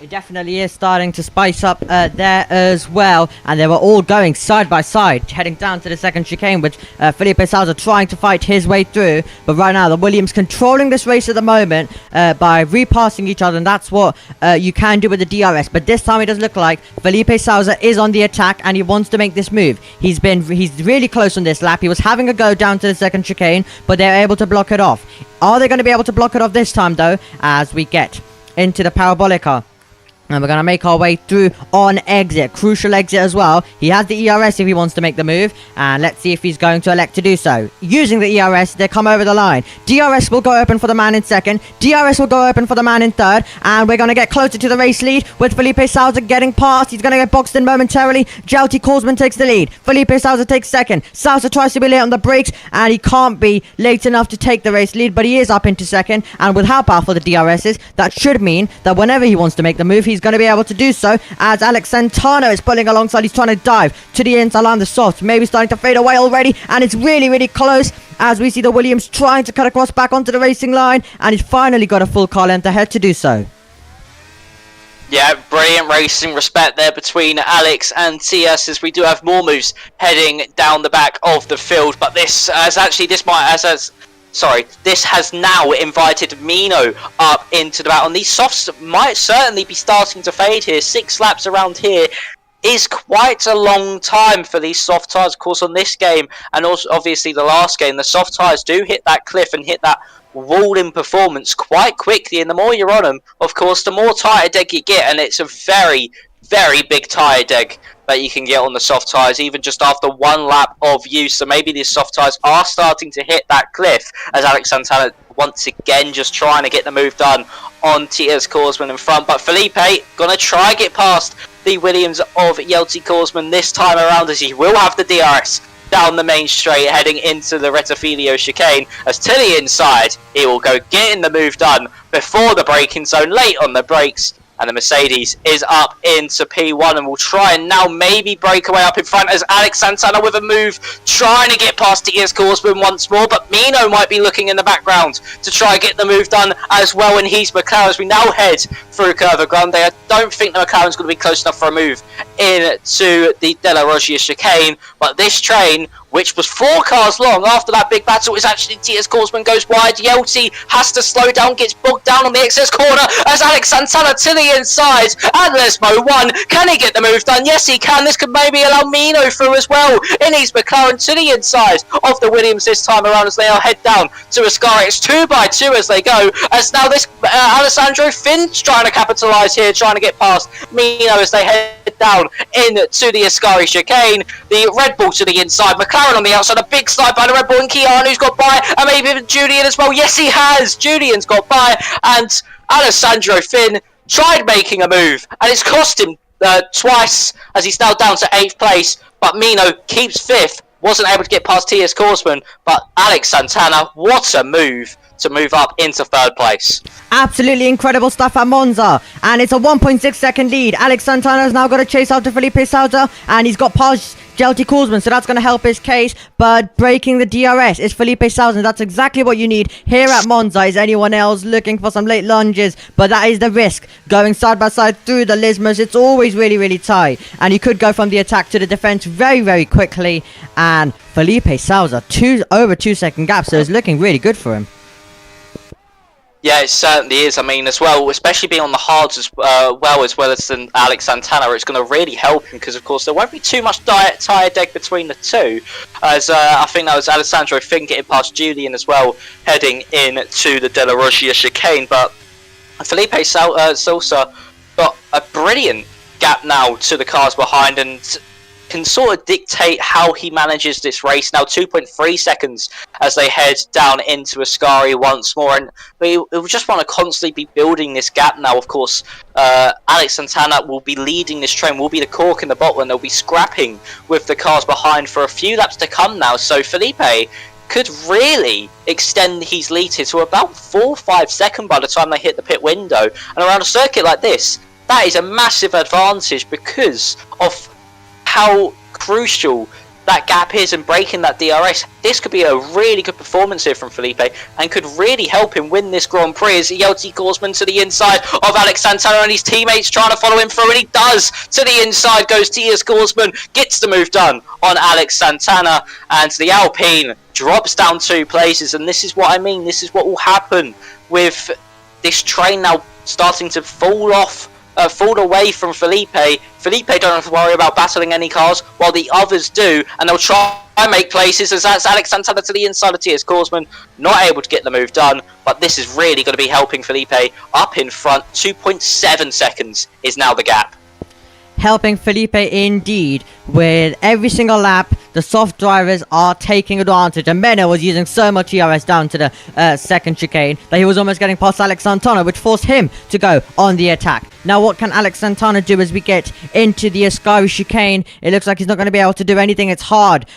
It definitely is starting to spice up there as well. And they were all going side by side, heading down to the second chicane, which Felipe Salza trying to fight his way through. But right now, the Williams controlling this race at the moment by repassing each other. And that's what you can do with the DRS. But this time, it does look like Felipe Salza is on the attack, and he wants to make this move. He's really close on this lap. He was having a go down to the second chicane, but they're able to block it off. Are they going to be able to block it off this time, though, as we get into the Parabolica? And we're going to make our way through on exit. Crucial exit as well. He has the ERS if he wants to make the move. And let's see if he's going to elect to do so. Using the ERS, they come over the line. DRS will go open for the man in second. DRS will go open for the man in third. And we're going to get closer to the race lead with Felipe Sousa getting past. He's going to get boxed in momentarily. Jelty Korsman takes the lead. Felipe Sousa takes second. Sousa tries to be late on the brakes. And he can't be late enough to take the race lead. But he is up into second. And with how powerful the DRS is, that should mean that whenever he wants to make the move, he's going to be able to do so, as Alex Santana is pulling alongside. He's trying to dive to the inside line, the soft, maybe starting to fade away already, and it's really close as we see the Williams trying to cut across back onto the racing line, and he's finally got a full car length ahead to do so. Yeah, brilliant racing respect there between Alex and TS, as we do have more moves heading down the back of the field, but this has now invited Mino up into the battle, and these softs might certainly be starting to fade here. 6 laps around here is quite a long time for these soft tyres. Of course, on this game, and also obviously the last game, the soft tyres do hit that cliff and hit that wall in performance quite quickly, and the more you're on them, of course, the more tyre deg you get, and it's a very big tyre deg that you can get on the soft tyres, even just after 1 lap of use. So maybe these soft tyres are starting to hit that cliff, as Alex Santana once again just trying to get the move done on TS Korsman in front. But Felipe gonna try get past the Williams of Jelty Korsman this time around, as he will have the DRS down the main straight heading into the Retafilio chicane, as to the inside he will go getting the move done before the braking zone, late on the brakes. And the Mercedes is up into P1 and will try and now maybe break away up in front, as Alex Santana with a move trying to get past TS Korsman once more. But Mino might be looking in the background to try and get the move done as well. And he's McLaren as we now head through Curva Grande. I don't think the McLaren's going to be close enough for a move into the Della Roggia chicane. But this train, which was 4 cars long after that big battle, is actually TS Korsman goes wide. Jelty has to slow down, gets bogged down on the excess corner as Alex Santana to the inside. And Lesmo 1. Can he get the move done? Yes, he can. This could maybe allow Mino through as well. In his McLaren to the inside of the Williams this time around, as they are head down to Ascari. It's 2 by 2 as they go. As now this Alessandro Finn's trying to capitalise here, trying to get past Mino as they head down into the Ascari chicane. The Red Bull to the inside. McLaren on the outside, a big slide by the Red Bull, and Keanu's got by, and maybe even Julian as well. Yes, he has. Julian's got by, and Alessandro Finn tried making a move, and it's cost him twice, as he's now down to 8th place. But Mino keeps 5th, wasn't able to get past TS Korsman, but Alex Santana, what a move to move up into 3rd place. Absolutely incredible stuff at Monza, and it's a 1.6 second lead. Alex Santana's now got to chase after Felipe Sousa, and he's got past Jelty Korsman, so that's going to help his case. But breaking the DRS is Felipe Sousa. That's exactly what you need here at Monza. Is anyone else looking for some late lunges? But that is the risk, going side by side through the Lismos. It's always really tight, and you could go from the attack to the defense very quickly. And Felipe Sousa, over 2 second gap, so it's looking really good for him. Yeah, it certainly is. I mean, as well, especially being on the hards as well as Alex Santana, it's going to really help him, because, of course, there won't be too much tyre deg between the two, as I think that was Alessandro Finn getting past Julian as well, heading into the Della Roggia chicane. But Felipe Sousa got a brilliant gap now to the cars behind, and can sort of dictate how he manages this race. Now 2.3 seconds as they head down into Ascari once more, and we just want to constantly be building this gap now. Of course, Alex Santana will be leading this train, will be the cork in the bottle, and they'll be scrapping with the cars behind for a few laps to come now. So Felipe could really extend his lead here to about 4 or 5 seconds by the time they hit the pit window. And around a circuit like this, that is a massive advantage, because of how crucial that gap is in breaking that DRS. This could be a really good performance here from Felipe, and could really help him win this Grand Prix, as Jelty Korsman to the inside of Alex Santana, and his teammates trying to follow him through, and he does. To the inside goes TS Korsman, gets the move done on Alex Santana, and the Alpine drops down 2 places. And this is what I mean, this is what will happen with this train now starting to fall off fall away from Felipe. Felipe don't have to worry about battling any cars, while the others do, and they'll try and make places as that's Alex Santana to the inside of Tias Korsman, not able to get the move done, but this is really going to be helping Felipe up in front. 2.7 seconds is now the gap. Helping Felipe indeed. With every single lap, the soft drivers are taking advantage, and Mena was using so much ERS down to the second chicane that he was almost getting past Alex Santana, which forced him to go on the attack. Now what can Alex Santana do as we get into the Ascari chicane? It looks like he's not going to be able to do anything. It's hard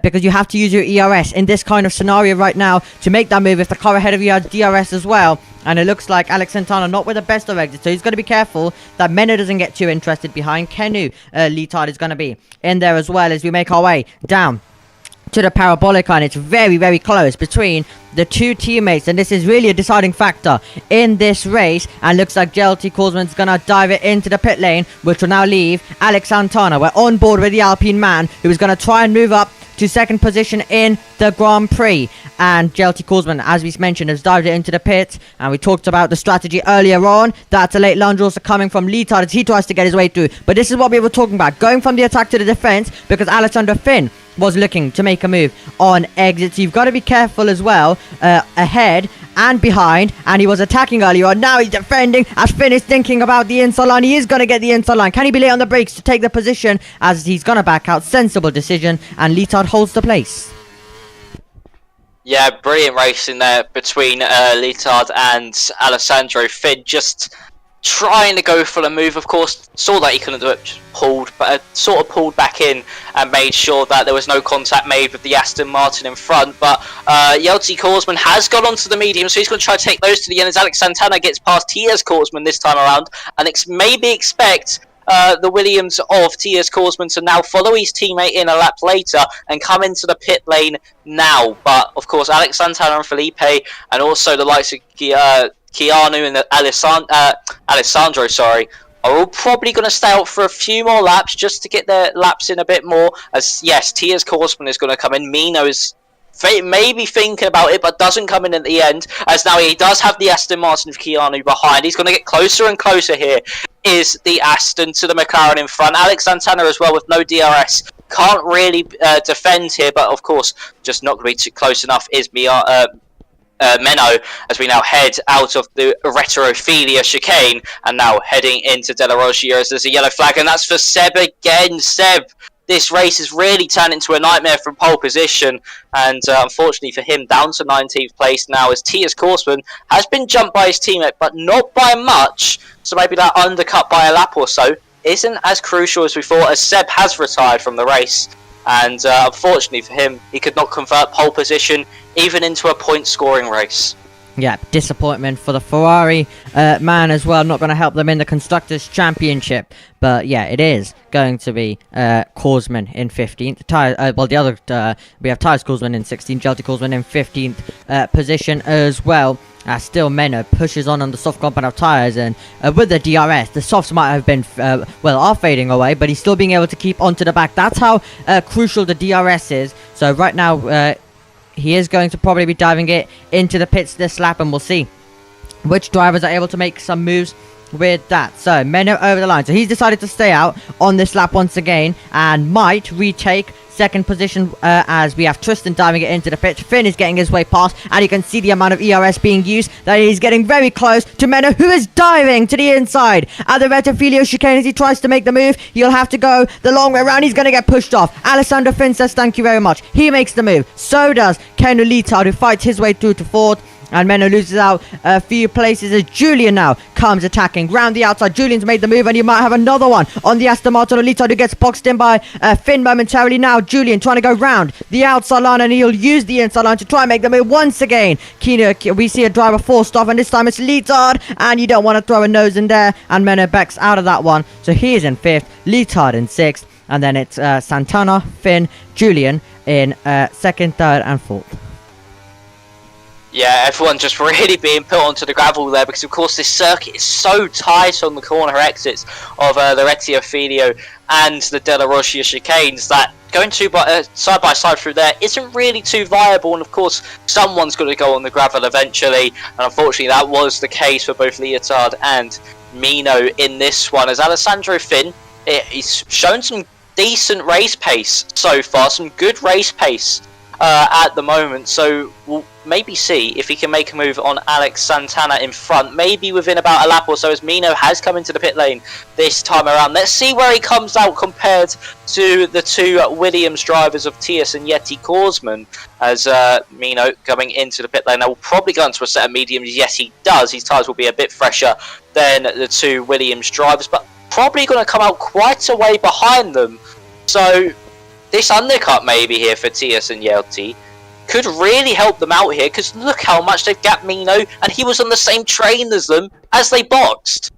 because you have to use your ERS in this kind of scenario right now to make that move if the car ahead of you has DRS as well. And it looks like Alex Santana not with the best of exits, so he's going to be careful that Mena doesn't get too interested behind. Kenu Litard is going to be in there as well as we make our way down to the parabolic line. It's very, very close between the two teammates, and this is really a deciding factor in this race. And looks like JLT Korsman's gonna dive it into the pit lane, which will now leave Alex Santana. We're on board with the Alpine man, who is gonna try and move up to second position in the Grand Prix. And JLT Korsman, as we mentioned, has dived it into the pit, and we talked about the strategy earlier on. That's a late lunge also coming from Litard as he tries to get his way through. But this is what we were talking about, going from the attack to the defense, because Alexander Finn was looking to make a move on exits. You've got to be careful as well ahead and behind, and he was attacking earlier on. Now he's defending as Finn is thinking about the inside line. He is going to get the inside line. Can he be late on the brakes to take the position as he's going to back out? Sensible decision, and Litard holds the place. Yeah, brilliant racing there between Litard and Alessandro. Finn just trying to go for the move, of course, saw that he couldn't do it, sort of pulled back in and made sure that there was no contact made with the Aston Martin in front. But Jeltsi Korsman has got onto the medium, so he's going to try to take those to the end as Alex Santana gets past Tias Korsman this time around, and maybe expect the Williams of Tias Korsman to now follow his teammate in a lap later and come into the pit lane now. But of course, Alex Santana and Felipe, and also the likes of Keanu and Alessandro, are all probably going to stay out for a few more laps just to get their laps in a bit more. As yes, Tias Korsman is going to come in. Mino is maybe thinking about it, but doesn't come in at the end, as now he does have the Aston Martin of Keanu behind. He's going to get closer and closer here. Is the Aston to the McLaren in front. Alex Santana as well with no DRS. Can't really defend here, but of course, just not going to be too close enough is Menno, as we now head out of the Retrophilia chicane and now heading into De La Rocha as there's a yellow flag, and that's for Seb again. Seb, this race has really turned into a nightmare from pole position, and unfortunately for him, down to 19th place now as Tias Korsman has been jumped by his teammate, but not by much, so maybe that undercut by a lap or so isn't as crucial as we thought, as Seb has retired from the race. And unfortunately for him, he could not convert pole position even into a point scoring race. Yeah, disappointment for the Ferrari man as well. Not going to help them in the Constructors' Championship. But yeah, it is going to be Korsman in 15th. Well, the other, we have Tyus Korsman in 16th, Jelty Korsman in 15th position as well. Still, Menno pushes on the soft compound of tyres, and with the DRS, the softs might have been, are fading away, but he's still being able to keep onto the back. That's how crucial the DRS is. So right now, he is going to probably be diving it into the pits this lap, and we'll see which drivers are able to make some moves with that. So, Menno over the line. So he's decided to stay out on this lap once again, and might retake second position as we have Tristan diving it into the pit. Finn is getting his way past, and you can see the amount of ERS being used, that he's getting very close to Menno, who is diving to the inside at the Retrofilio chicane as he tries to make the move. He'll have to go the long way around. He's going to get pushed off. Alessandro Finn says thank you very much. He makes the move. So does Ken Litard, who fights his way through to fourth. And Menno loses out a few places as Julian now comes attacking round the outside. Julian's made the move, and you might have another one on the Aston Martin Litard, who gets boxed in by Finn momentarily. Now Julian trying to go round the outside line, and he'll use the inside line to try and make the move once again. We see a driver forced off, and this time it's Litard, and you don't want to throw a nose in there, and Menno backs out of that one. So he is in 5th, Litard in 6th, and then it's Santana, Finn, Julian in 2nd, 3rd and 4th. Yeah, everyone just really being put onto the gravel there, because of course this circuit is so tight on the corner exits of the Retrofilio and the De La Rocha chicanes that going side by side through there isn't really too viable, and of course someone's got to go on the gravel eventually, and unfortunately that was the case for both Leotard and Mino in this one, as Alessandro Finn, he's shown some decent race pace so far, some good race pace at the moment, so we'll maybe see if he can make a move on Alex Santana in front, maybe within about a lap or so, as Mino has come into the pit lane this time around. Let's see where he comes out compared to the two Williams drivers of Tias and Yeti Korsman, as Mino coming into the pit lane. Now, we'll probably go into a set of mediums. Yes, he does. His tyres will be a bit fresher than the two Williams drivers, but probably going to come out quite a way behind them. So this undercut maybe here for Tias and Yelty could really help them out here, because look how much they've gapped Mino, and he was on the same train as them as they boxed.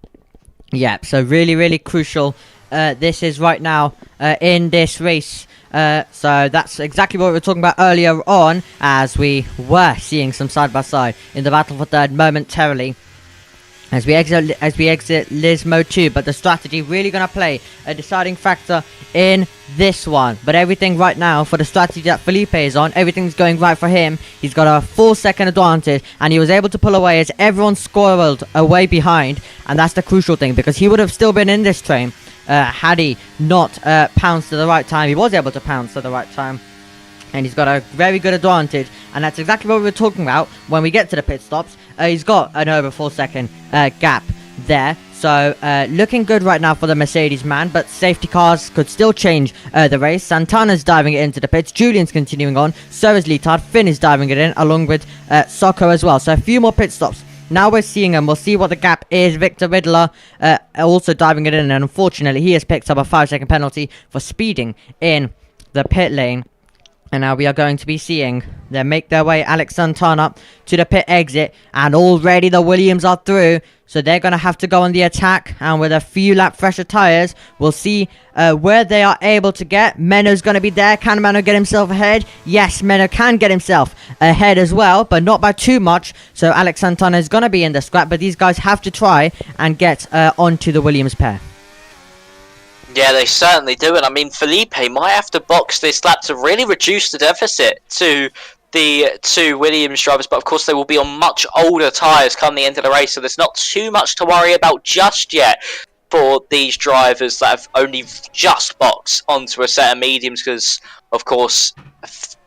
Yeah, so really crucial this is right now in this race. So that's exactly what we were talking about earlier on, as we were seeing some side-by-side in the battle for third momentarily. As we exit Liz Mode 2, but the strategy really going to play a deciding factor in this one. But everything right now for the strategy that Felipe is on, everything's going right for him. He's got a 4-second advantage, and he was able to pull away as everyone squirreled away behind, and that's the crucial thing, because he would have still been in this train had he not pounced at the right time. He was able to pounce at the right time, and he's got a very good advantage, and that's exactly what we were talking about when we get to the pit stops. He's got an over 4-second gap there, so looking good right now for the Mercedes man, but safety cars could still change the race. Santana's diving it into the pits, Julian's continuing on, so is Leotard, Finn is diving it in, along with Socko as well, so a few more pit stops. Now we're seeing him. We'll see what the gap is. Victor Riddler also diving it in, and unfortunately he has picked up a 5-second penalty for speeding in the pit lane. And now we are going to be seeing them make their way, Alex Santana, to the pit exit. And already the Williams are through. So they're going to have to go on the attack. And with a few lap fresher tyres, we'll see where they are able to get. Menno's going to be there. Can Menno get himself ahead? Yes, Menno can get himself ahead as well, but not by too much. So Alex Santana is going to be in the scrap. But these guys have to try and get onto the Williams pair. Yeah, they certainly do, and I mean, Felipe might have to box this lap to really reduce the deficit to the two Williams drivers, but of course they will be on much older tyres come the end of the race, so there's not too much to worry about just yet for these drivers that have only just boxed onto a set of mediums, because of course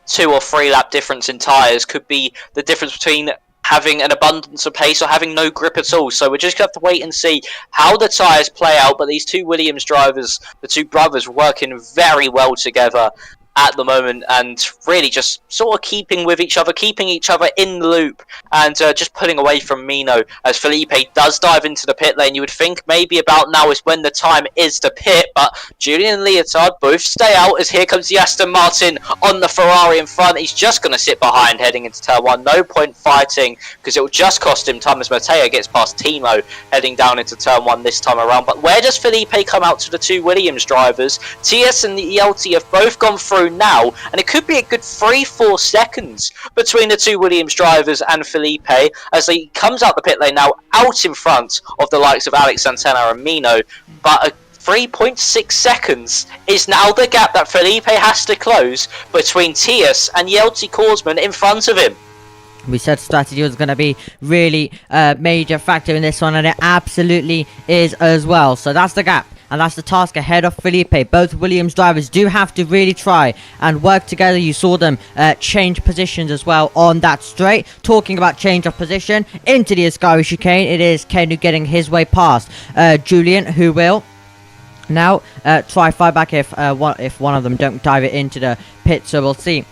2 or 3 lap difference in tyres could be the difference between having an abundance of pace or having no grip at all. So we're just going to have to wait and see how the tyres play out. But these two Williams drivers, the two brothers, working very well together at the moment, and really just sort of keeping with each other, keeping each other in the loop, and just pulling away from Mino as Felipe does dive into the pit lane. You would think maybe about now is when the time is to pit, but Julian and Leotard both stay out, as here comes the Aston Martin on the Ferrari in front. He's just going to sit behind heading into turn 1. No point fighting, because it will just cost him time as Mateo gets past Timo heading down into turn 1 this time around. But where does Felipe come out to the two Williams drivers? TS and Yelty have both gone through now, and it could be a good 3-4 seconds between the two Williams drivers and Felipe, as he comes out the pit lane now, out in front of the likes of Alex Santana and Mino. But a 3.6 seconds is now the gap that Felipe has to close between Tias and Yelty Korsman in front of him. We said strategy was going to be really a major factor in this one, and it absolutely is as well. So that's the gap, and that's the task ahead of Felipe. Both Williams drivers do have to really try and work together. You saw them change positions as well on that straight. Talking about change of position into the Ascari chicane, it is Kenu getting his way past Julian, who will now try fire back if one of them don't dive it into the pit. So we'll see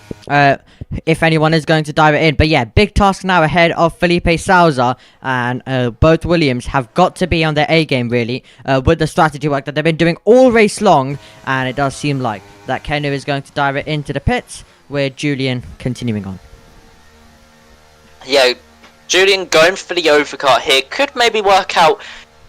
if anyone is going to dive it in. But yeah, big task now ahead of Felipe Souza, and both Williams have got to be on their A game really with the strategy work that they've been doing all race long, and it does seem like that Kenu is going to dive it into the pits, with Julian continuing on. Yeah, Julian going for the overcut here could maybe work out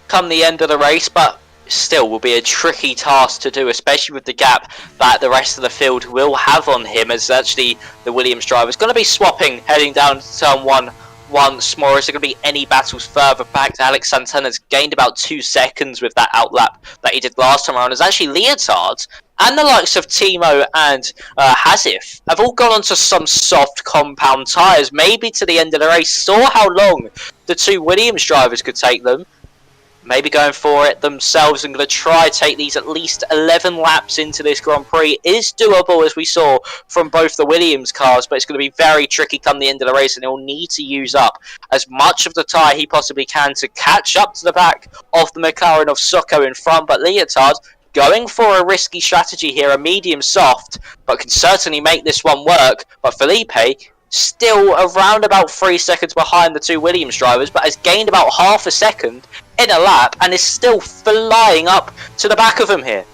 come the end of the race, but still will be a tricky task to do, especially with the gap that the rest of the field will have on him, as actually the Williams driver is going to be swapping heading down to turn 1 once more. Is there going to be any battles further back? Alex Santana's gained about 2 seconds with that outlap that he did last time around, as actually Leotard and the likes of Timo and Hazif have all gone onto some soft compound tyres, maybe to the end of the race. Saw how long the two Williams drivers could take them. maybe going for it themselves and going to try take these at least 11 laps into this Grand Prix is doable, as we saw from both the Williams cars, but it's going to be very tricky come the end of the race, and he'll need to use up as much of the tyre he possibly can to catch up to the back of the McLaren of Socko in front. But Leotard going for a risky strategy here, a medium soft, but can certainly make this one work. But Felipe still around about 3 seconds behind the two Williams drivers, but has gained about half a second in a lap and is still flying up to the back of him here.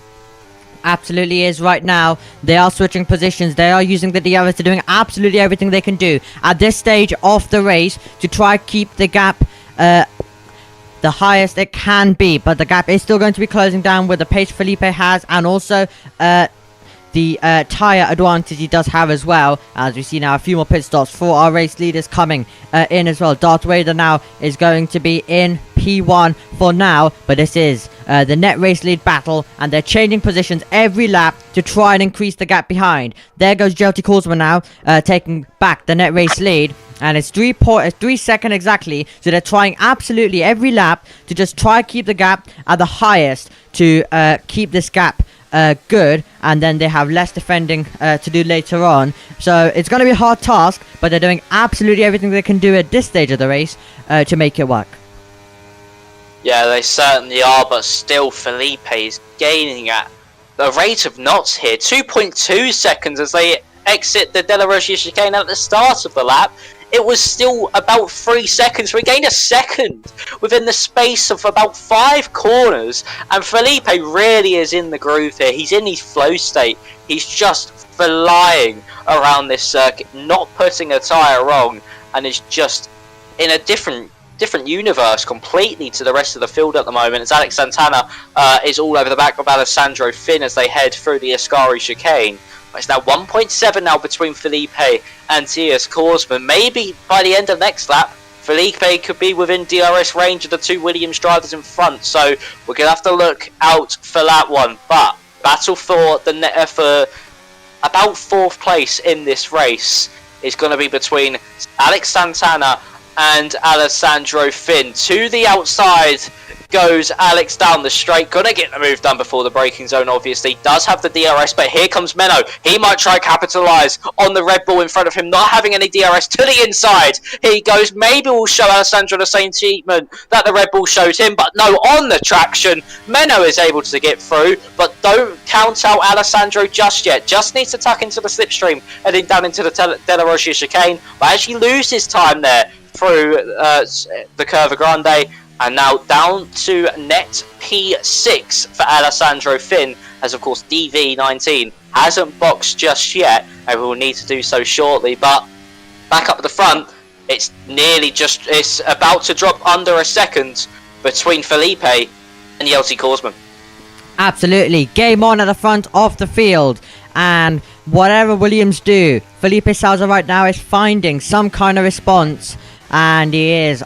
Absolutely is right now. They are switching positions. They are using the DRS. They're doing absolutely everything they can do at this stage of the race to try keep the gap the highest it can be. But the gap is still going to be closing down with the pace Felipe has, and also the tyre advantage he does have as well. As we see now, a few more pit stops for our race leaders coming in as well. Darth Vader now is going to be in P1 for now, but this is the net race lead battle, and they're changing positions every lap to try and increase the gap behind. There goes Jelty Korsman now, taking back the net race lead, and it's 3 seconds exactly, so they're trying absolutely every lap to just try to keep the gap at the highest to keep this gap good, and then they have less defending to do later on. So it's going to be a hard task, but they're doing absolutely everything they can do at this stage of the race to make it work. Yeah, they certainly are, but still Felipe is gaining at the rate of knots here. 2.2 seconds as they exit the De La Rocha chicane at the start of the lap. It was still about 3 seconds. We gained a second within the space of about 5 corners. And Felipe really is in the groove here. He's in his flow state. He's just flying around this circuit, not putting a tyre wrong, and is just in a different universe completely to the rest of the field at the moment, as Alex Santana is all over the back of Alessandro Finn as they head through the Ascari chicane. It's now 1.7 now between Felipe and Tias Korsman. Maybe by the end of next lap, Felipe could be within DRS range of the two Williams drivers in front. So we're going to have to look out for that one. But battle for for about 4th place in this race is going to be between Alex Santana and Alessandro Finn. To the outside goes Alex down the straight. Gonna get the move done before the braking zone, obviously. Does have the DRS, but here comes Menno. He might try capitalise on the Red Bull in front of him, not having any DRS. To the inside he goes. Maybe we'll show Alessandro the same treatment that the Red Bull showed him, but no, on the traction Menno is able to get through, but don't count out Alessandro just yet. Just needs to tuck into the slipstream, heading down into the De La Rocha chicane, but actually loses time there through the Curva Grande. And now down to net P6 for Alessandro Finn, as of course DV19 hasn't boxed just yet, and will need to do so shortly. But back up at the front, it's about to drop under a second between Felipe and Jelty Korsman. Absolutely, game on at the front of the field, and whatever Williams do, Felipe Salza right now is finding some kind of response, and he is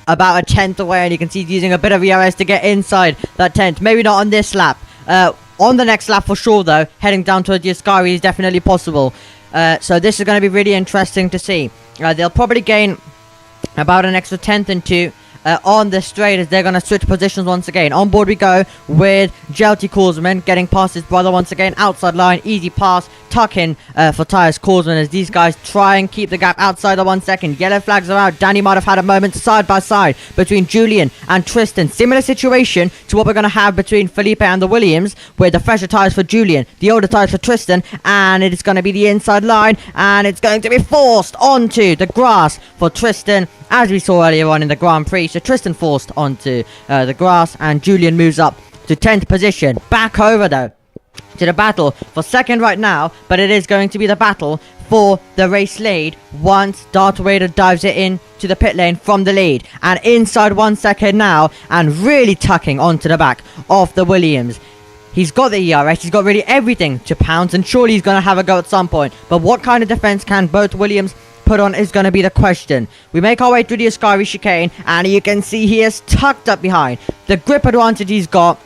about a 10th away, and you can see he's using a bit of ERS to get inside that 10th. Maybe not on this lap. On the next lap for sure, though. Heading down towards the Ascari is definitely possible. So this is going to be really interesting to see. They'll probably gain about an extra 10th and 2 on the straight, as they're going to switch positions once again. On board we go with Jelty Korsman getting past his brother once again. Outside line, easy pass, tuck in for Tyus Korsman as these guys try and keep the gap outside the 1 second. Yellow flags are out. Danny might have had a moment side by side between Julian and Tristan. Similar situation to what we're going to have between Felipe and the Williams, with the fresher tyres for Julian, the older tyres for Tristan, and it is going to be the inside line, and it's going to be forced onto the grass for Tristan, as we saw earlier on in the Grand Prix. So Tristan forced onto the grass, and Julian moves up to 10th position. Back over though to the battle for 2nd right now, but it is going to be the battle for the race lead once Darth Vader dives it in to the pit lane from the lead, and inside 1 second now, and really tucking onto the back of the Williams. He's got the ERS, he's got really everything to pounce, and surely he's going to have a go at some point. But what kind of defense can both Williams put on is going to be the question. We make our way through the Ascari chicane, and you can see he is tucked up behind. The grip advantage he's got,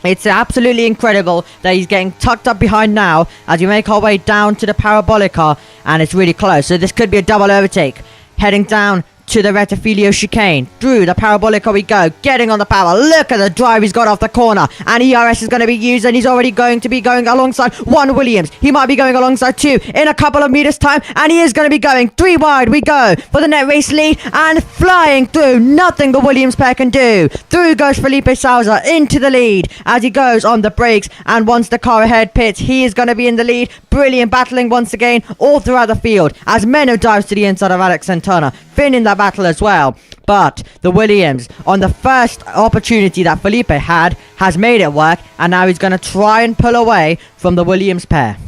it's absolutely incredible that he's getting tucked up behind now as we make our way down to the Parabolica, and it's really close. So this could be a double overtake. Heading down to the Rettifilio chicane. Through the Parabolica we go, getting on the power. Look at the drive he's got off the corner. And ERS is going to be used, and he's already going to be going alongside one Williams. He might be going alongside two in a couple of meters time, and he is going to be going 3 wide. We go for the net race lead, and flying through. Nothing the Williams pair can do. Through goes Felipe Souza into the lead as he goes on the brakes, and once the car ahead pits, he is going to be in the lead. Brilliant battling once again all throughout the field as Menno dives to the inside of Alex Santana. Finn in that battle as well. But the Williams, on the first opportunity that Felipe had, has made it work, and now he's going to try and pull away from the Williams pair.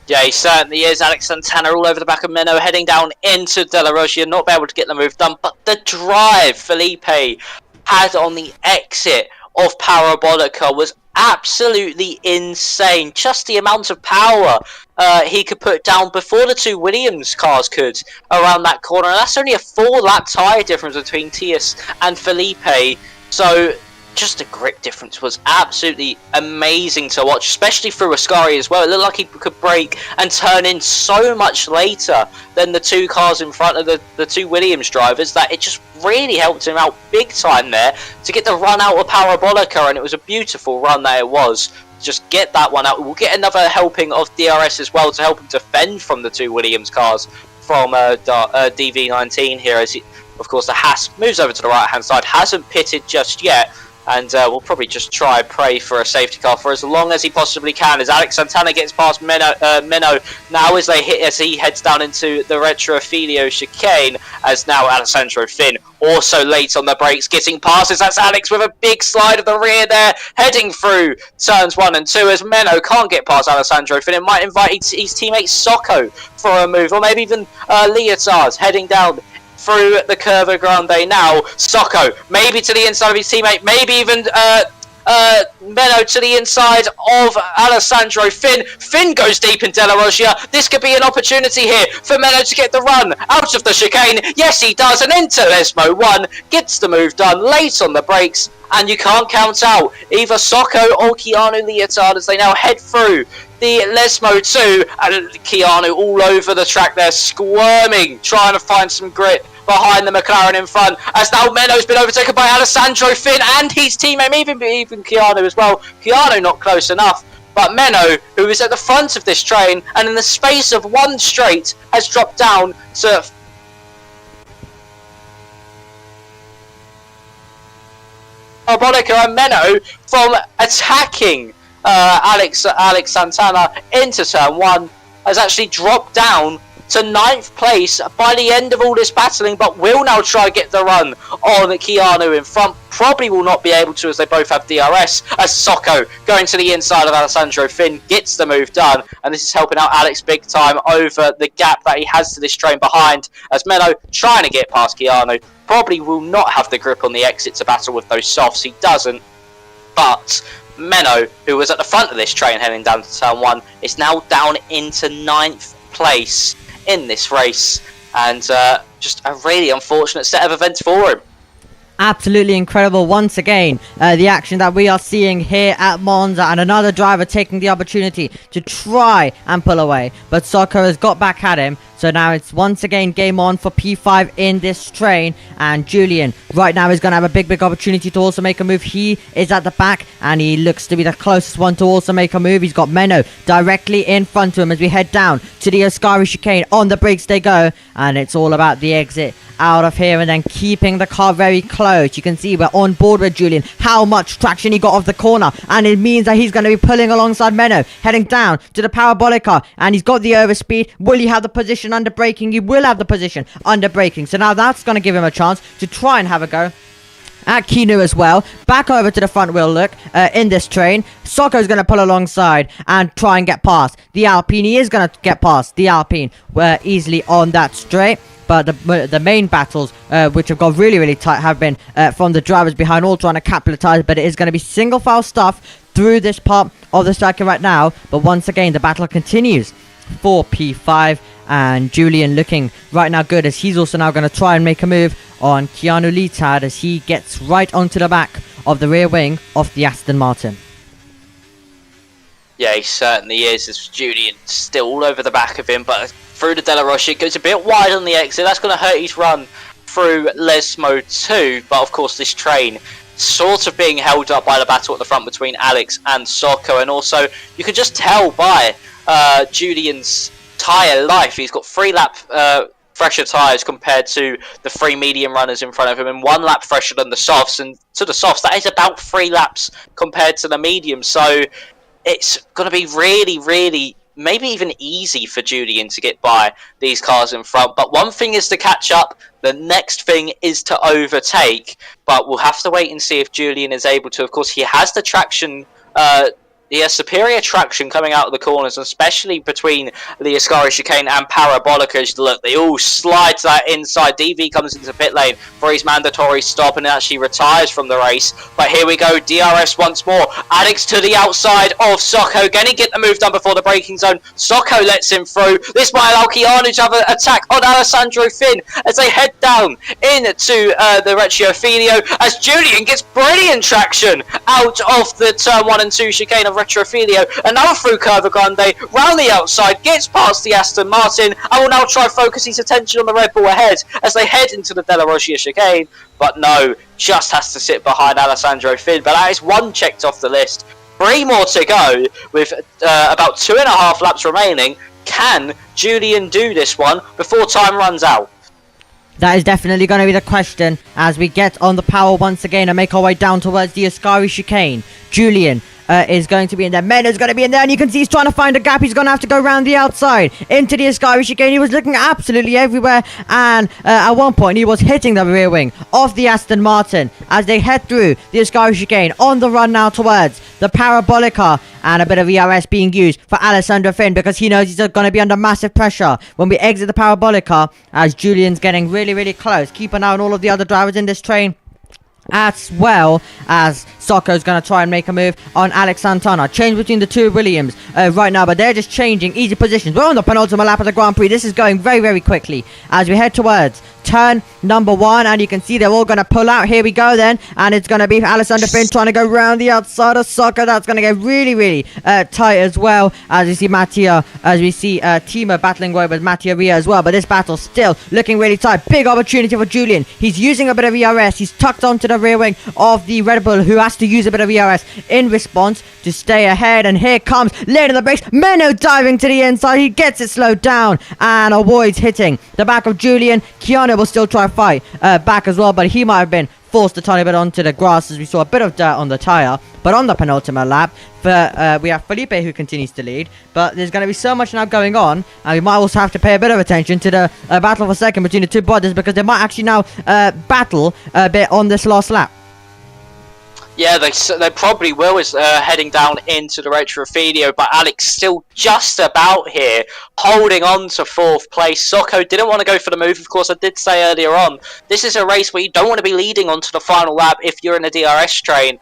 Yeah, he certainly is. Alex Santana all over the back of Menno, heading down into De La Rocha, not be able to get the move done. But the drive Felipe had on the exit of Parabolica was absolutely insane. Just the amount of power he could put down before the two Williams cars could around that corner. And that's only a 4-lap tyre difference between Tias and Felipe. So just the grip difference was absolutely amazing to watch, especially through Ascari as well. It looked like he could brake and turn in so much later than the two cars in front of the two Williams drivers, that it just really helped him out big time there to get the run out of Parabolica. And it was a beautiful run that it was. Just get that one out. We'll get another helping of DRS as well to help him defend from the two Williams cars from DV19 here, as he, of course, the Haas moves over to the right hand side, hasn't pitted just yet. And we'll probably just try and pray for a safety car for as long as he possibly can. As Alex Santana gets past Menno now as he heads down into the Rettifilio chicane. As now Alessandro Finn also late on the brakes, getting past us. That's Alex with a big slide of the rear there, heading through turns 1 and 2. As Menno can't get past Alessandro Finn, it might invite his teammate Socko for a move, or maybe even Leotards heading down through the Curva Grande now. Socko maybe to the inside of his teammate, maybe even Menno to the inside of Alessandro Finn. Finn goes deep in De La Rocha. This could be an opportunity here for Menno to get the run out of the chicane. Yes, he does, and into Lesmo 1, gets the move done late on the brakes, and you can't count out either Socko or Keanu Leotard as they now head through the Lesmo 2, and Keanu all over the track there, squirming, trying to find some grit behind the McLaren in front, as now Menno's been overtaken by Alessandro Finn and his teammate, even Keanu as well. Keanu not close enough, but Menno, who is at the front of this train, and in the space of one straight, has dropped down to Parabolica, and Menno from attacking Alex Santana into turn 1 has actually dropped down to 9th place by the end of all this battling, but will now try to get the run on Keanu in front. Probably will not be able to, as they both have DRS, as Socko going to the inside of Alessandro Finn gets the move done, and this is helping out Alex big time over the gap that he has to this train behind, as Menno trying to get past Keanu. Probably will not have the grip on the exit to battle with those softs, he doesn't, but Menno, who was at the front of this train heading down to turn 1, is now down into 9th place in this race, and just a really unfortunate set of events for him. Absolutely incredible once again, the action that we are seeing here at Monza, and another driver taking the opportunity to try and pull away, but Socko has got back at him. So now it's once again game on for P5 in this train, and Julian right now is going to have a big opportunity to also make a move. He is at the back, and he looks to be the closest one to also make a move. He's got Menno directly in front of him as we head down to the Ascari chicane. On the brakes they go, and it's all about the exit out of here, and then keeping the car very close. You can see we're on board with Julian, how much traction he got off the corner, and it means that he's going to be pulling alongside Menno, heading down to the Parabolica, and he's got the overspeed. Will he have the position under braking? He will have the position under braking, so now that's going to give him a chance to try and have a go at Keanu as well. Back over to the front wheel look in this train. Socko's going to pull alongside and try and get past the Alpine. He is going to get past the Alpine easily on that straight. But the main battles, which have got really tight, have been from the drivers behind, all trying to capitalize. But it is going to be single file stuff through this part of the circuit right now. But once again, the battle continues for P5. And Julian looking right now good, as he's also now going to try and make a move on Keanu Leotard as he gets right onto the back of the rear wing of the Aston Martin. Yeah, he certainly is, as Julian still all over the back of him, but through the Della Roche. It goes a bit wide on the exit. That's going to hurt his run through Lesmo too. But of course, this train sort of being held up by the battle at the front between Alex and Socko. And also, you can just tell by Julian's tyre life. He's got 3 lap fresher tyres compared to the 3 medium runners in front of him, and 1 lap fresher than the softs. And to the softs, that is about 3 laps compared to the medium. So it's going to be really, really, maybe even easy for Julian to get by these cars in front. But one thing is to catch up, the next thing is to overtake. But we'll have to wait and see if Julian is able to. Of course, he has the traction, he has superior traction coming out of the corners, especially between the Ascari chicane and Parabolica. Look, they all slide to that inside. DV comes into pit lane for his mandatory stop and actually retires from the race. But here we go, DRS once more. Alex to the outside of Socko. Can he get the move done before the braking zone? Socko lets him through. This might allow Keanu to have an attack on Alessandro Finn as they head down into the Retrofilio, as Julian gets brilliant traction out of the turn 1 and 2 chicane of Retrofilio. Another through Curva Grande, round the outside, gets past the Aston Martin, and will now try focus his attention on the Red Bull ahead as they head into the Della Rosia chicane. But no, just has to sit behind Alessandro Finn. But that is 1 checked off the list. 3 more to go with about 2.5 laps remaining. Can Julian do this one before time runs out? That is definitely going to be the question as we get on the power once again and make our way down towards the Ascari chicane. Julian is going to be in there. Mena's going to be in there, and you can see he's trying to find a gap. He's going to have to go around the outside into the Ascari chicane. He was looking absolutely everywhere, and at one point he was hitting the rear wing of the Aston Martin as they head through the Ascari chicane on the run now towards the Parabolica, and a bit of ERS being used for Alessandro Finn because he knows he's going to be under massive pressure when we exit the Parabolica, as Julian's getting really, really close. Keep an eye on all of the other drivers in this train, as well as Socko's going to try and make a move on Alex Santana. Change between the 2 Williams right now, but they're just changing easy positions. We're on the penultimate lap of the Grand Prix. This is going very, very quickly as we head towards turn number 1, and you can see they're all going to pull out. Here we go then, and it's going to be Alessandro Finn trying to go round the outside of Socko. That's going to get really, really tight as well, as you see Mattia, as we see Timo battling away with Mattia Ria as well. But this battle still looking really tight. Big opportunity for Julian. He's using a bit of ERS. He's tucked onto the rear wing of the Red Bull, who has to use a bit of ERS in response to stay ahead. And here comes late on the brakes, Menno diving to the inside. He gets it slowed down and avoids hitting the back of Julian. Keanu will still try to fight back as well, but he might have been forced a tiny bit onto the grass as we saw a bit of dirt on the tyre. But on the penultimate lap, we have Felipe who continues to lead, but there's going to be so much now going on, and we might also have to pay a bit of attention to the battle for second between the 2 bodies, because they might actually now battle a bit on this last lap. Yeah, they probably will, is heading down into the Retrofilio, but Alex still just about here, holding on to 4th place. Socko didn't want to go for the move. Of course, I did say earlier on, this is a race where you don't want to be leading onto the final lap if you're in a DRS train.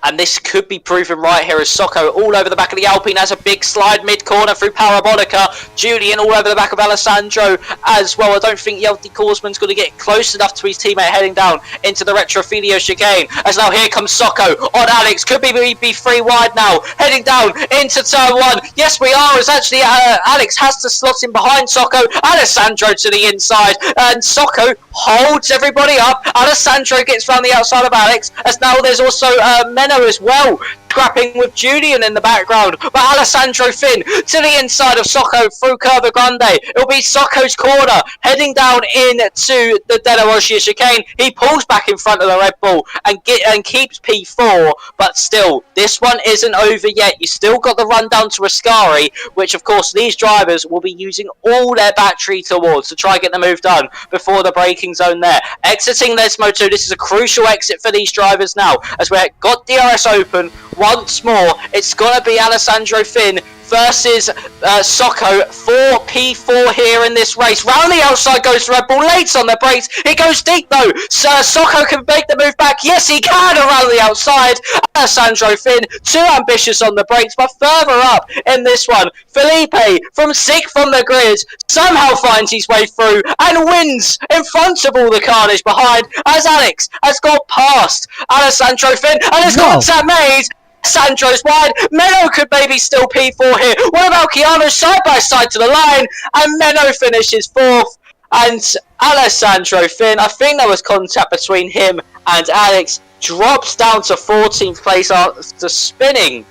And this could be proven right here as Socko all over the back of the Alpine has a big slide mid-corner through Parabolica. Julian all over the back of Alessandro as well. I don't think Yelty Korsman's going to get close enough to his teammate heading down into the Retrofilio chicane. As now here comes Socko on Alex. Could be 3 wide now. Heading down into turn 1. Yes, we are, as actually Alex has to slot in behind Socko. Alessandro to the inside. And Socko holds everybody up. Alessandro gets round the outside of Alex. As now there's also Menno as well, scrapping with Julian in the background. But Alessandro Finn to the inside of Socko through Curva Grande. It'll be Socko's corner, heading down into the Della Rosia chicane. He pulls back in front of the Red Bull and keeps P4. But still, this one isn't over yet. You still got the run down to Ascari, which of course these drivers will be using all their battery towards to try and get the move done before the braking zone there. Exiting Lesmo 2, this is a crucial exit for these drivers now, as we've got DRS open once more. It's gonna be Alessandro Finn versus Socko for P4 here in this race. Round the outside goes Red Bull, late on the brakes. It goes deep though. So Socko can make the move back. Yes, he can around the outside. Alessandro Finn, too ambitious on the brakes, but further up in this one, Felipe from 6th on the grid somehow finds his way through and wins in front of all the carnage behind, as Alex has got past Alessandro Finn and has contact made. Sandro's wide. Menno could maybe still P4 here. What about Keanu side by side to the line? And Menno finishes fourth. And Alessandro Finn, I think there was contact between him and Alex, drops down to 14th place after spinning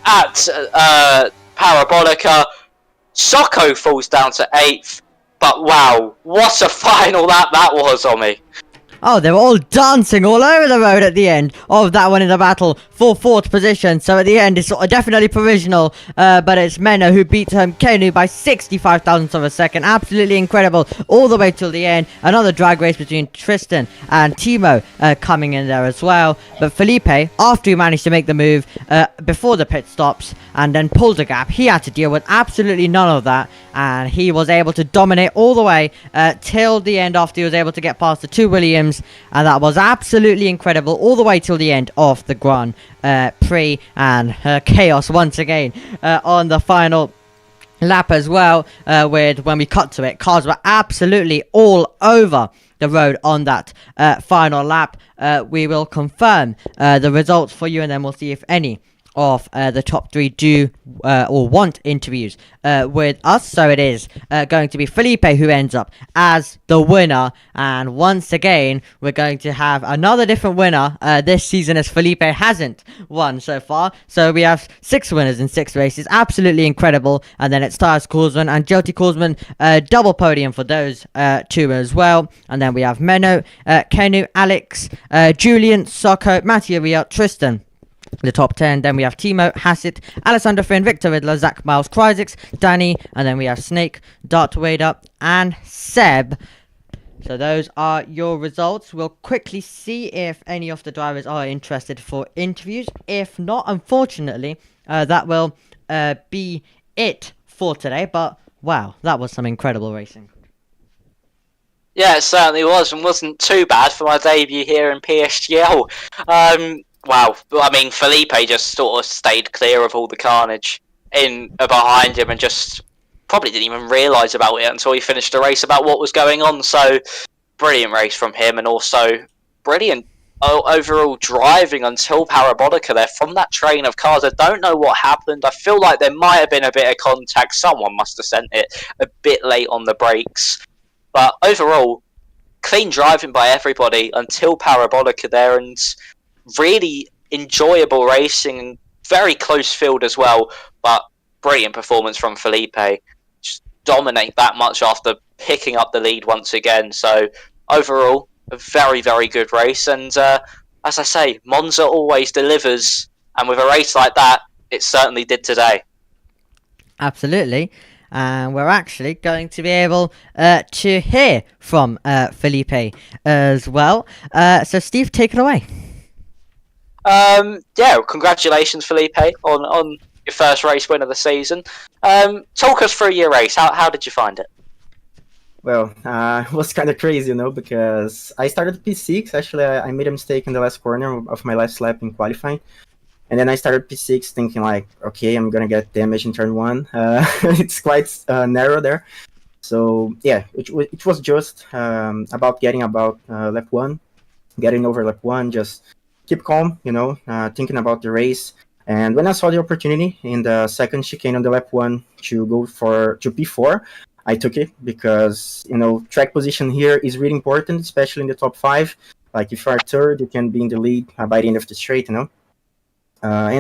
at Parabolica. Socko falls down to 8th. But wow, what a final that was, Omi. Oh, they were all dancing all over the road at the end of that one in the battle for 4th position. So at the end, it's definitely provisional, but it's Menno who beat Kenu by 65 thousandths of a second. Absolutely incredible all the way till the end. Another drag race between Tristan and Timo coming in there as well. But Felipe, after he managed to make the move before the pit stops and then pulled the gap, he had to deal with absolutely none of that. And he was able to dominate all the way till the end after he was able to get past the 2 Williams. And that was absolutely incredible all the way till the end of the Grand Prix. And chaos once again on the final lap as well. With when we cut to it, cars were absolutely all over the road on that final lap. We will confirm the results for you, and then we'll see if any of the top 3 do or want interviews with us. So it is going to be Felipe who ends up as the winner, and once again we're going to have another different winner this season, as Felipe hasn't won so far. So we have 6 winners in 6 races, absolutely incredible. And then it's Tyus Korsman and Jyoti Korsman, double podium for those 2 as well. And then we have Menno, Kenu, Alex, Julian, Socko, Mattia Ria, Tristan, the top 10. Then we have Timo, Hassett, Alessandro Finn, Victor Riddler, Zach Miles, Kryzix, Danny, and then we have Snake, Dart Wader, and Seb. So those are your results. We'll quickly see if any of the drivers are interested for interviews. If not, unfortunately, that will be it for today. But wow, that was some incredible racing. Yeah, it certainly was, and wasn't too bad for my debut here in PSGL. Wow, I mean, Felipe just sort of stayed clear of all the carnage behind him, and just probably didn't even realise about it until he finished the race about what was going on. So, brilliant race from him, and also brilliant overall driving until Parabolica there from that train of cars. I don't know what happened. I feel like there might have been a bit of contact. Someone must have sent it a bit late on the brakes. But overall, clean driving by everybody until Parabolica there, and really enjoyable racing and very close field as well. But brilliant performance from Felipe. Just dominate that much after picking up the lead once again. So overall, a very, very good race. And as I say, Monza always delivers. And with a race like that, it certainly did today. Absolutely. And we're actually going to be able to hear from Felipe as well. So Steve, take it away. Yeah, congratulations, Felipe, on your first race win of the season. Talk us through your race. How did you find it? Well, it was kind of crazy, because I started P6. Actually, I made a mistake in the last corner of my last lap in qualifying. And then I started P6 thinking like, okay, I'm going to get damage in turn 1. It's quite narrow there. So, yeah, it was just about getting lap 1, getting over lap 1, just keep calm, thinking about the race. And when I saw the opportunity in the second chicane on the lap 1 to go to P4, I took it because, track position here is really important, especially in the top 5. Like if you are third, you can be in the lead by the end of the straight, and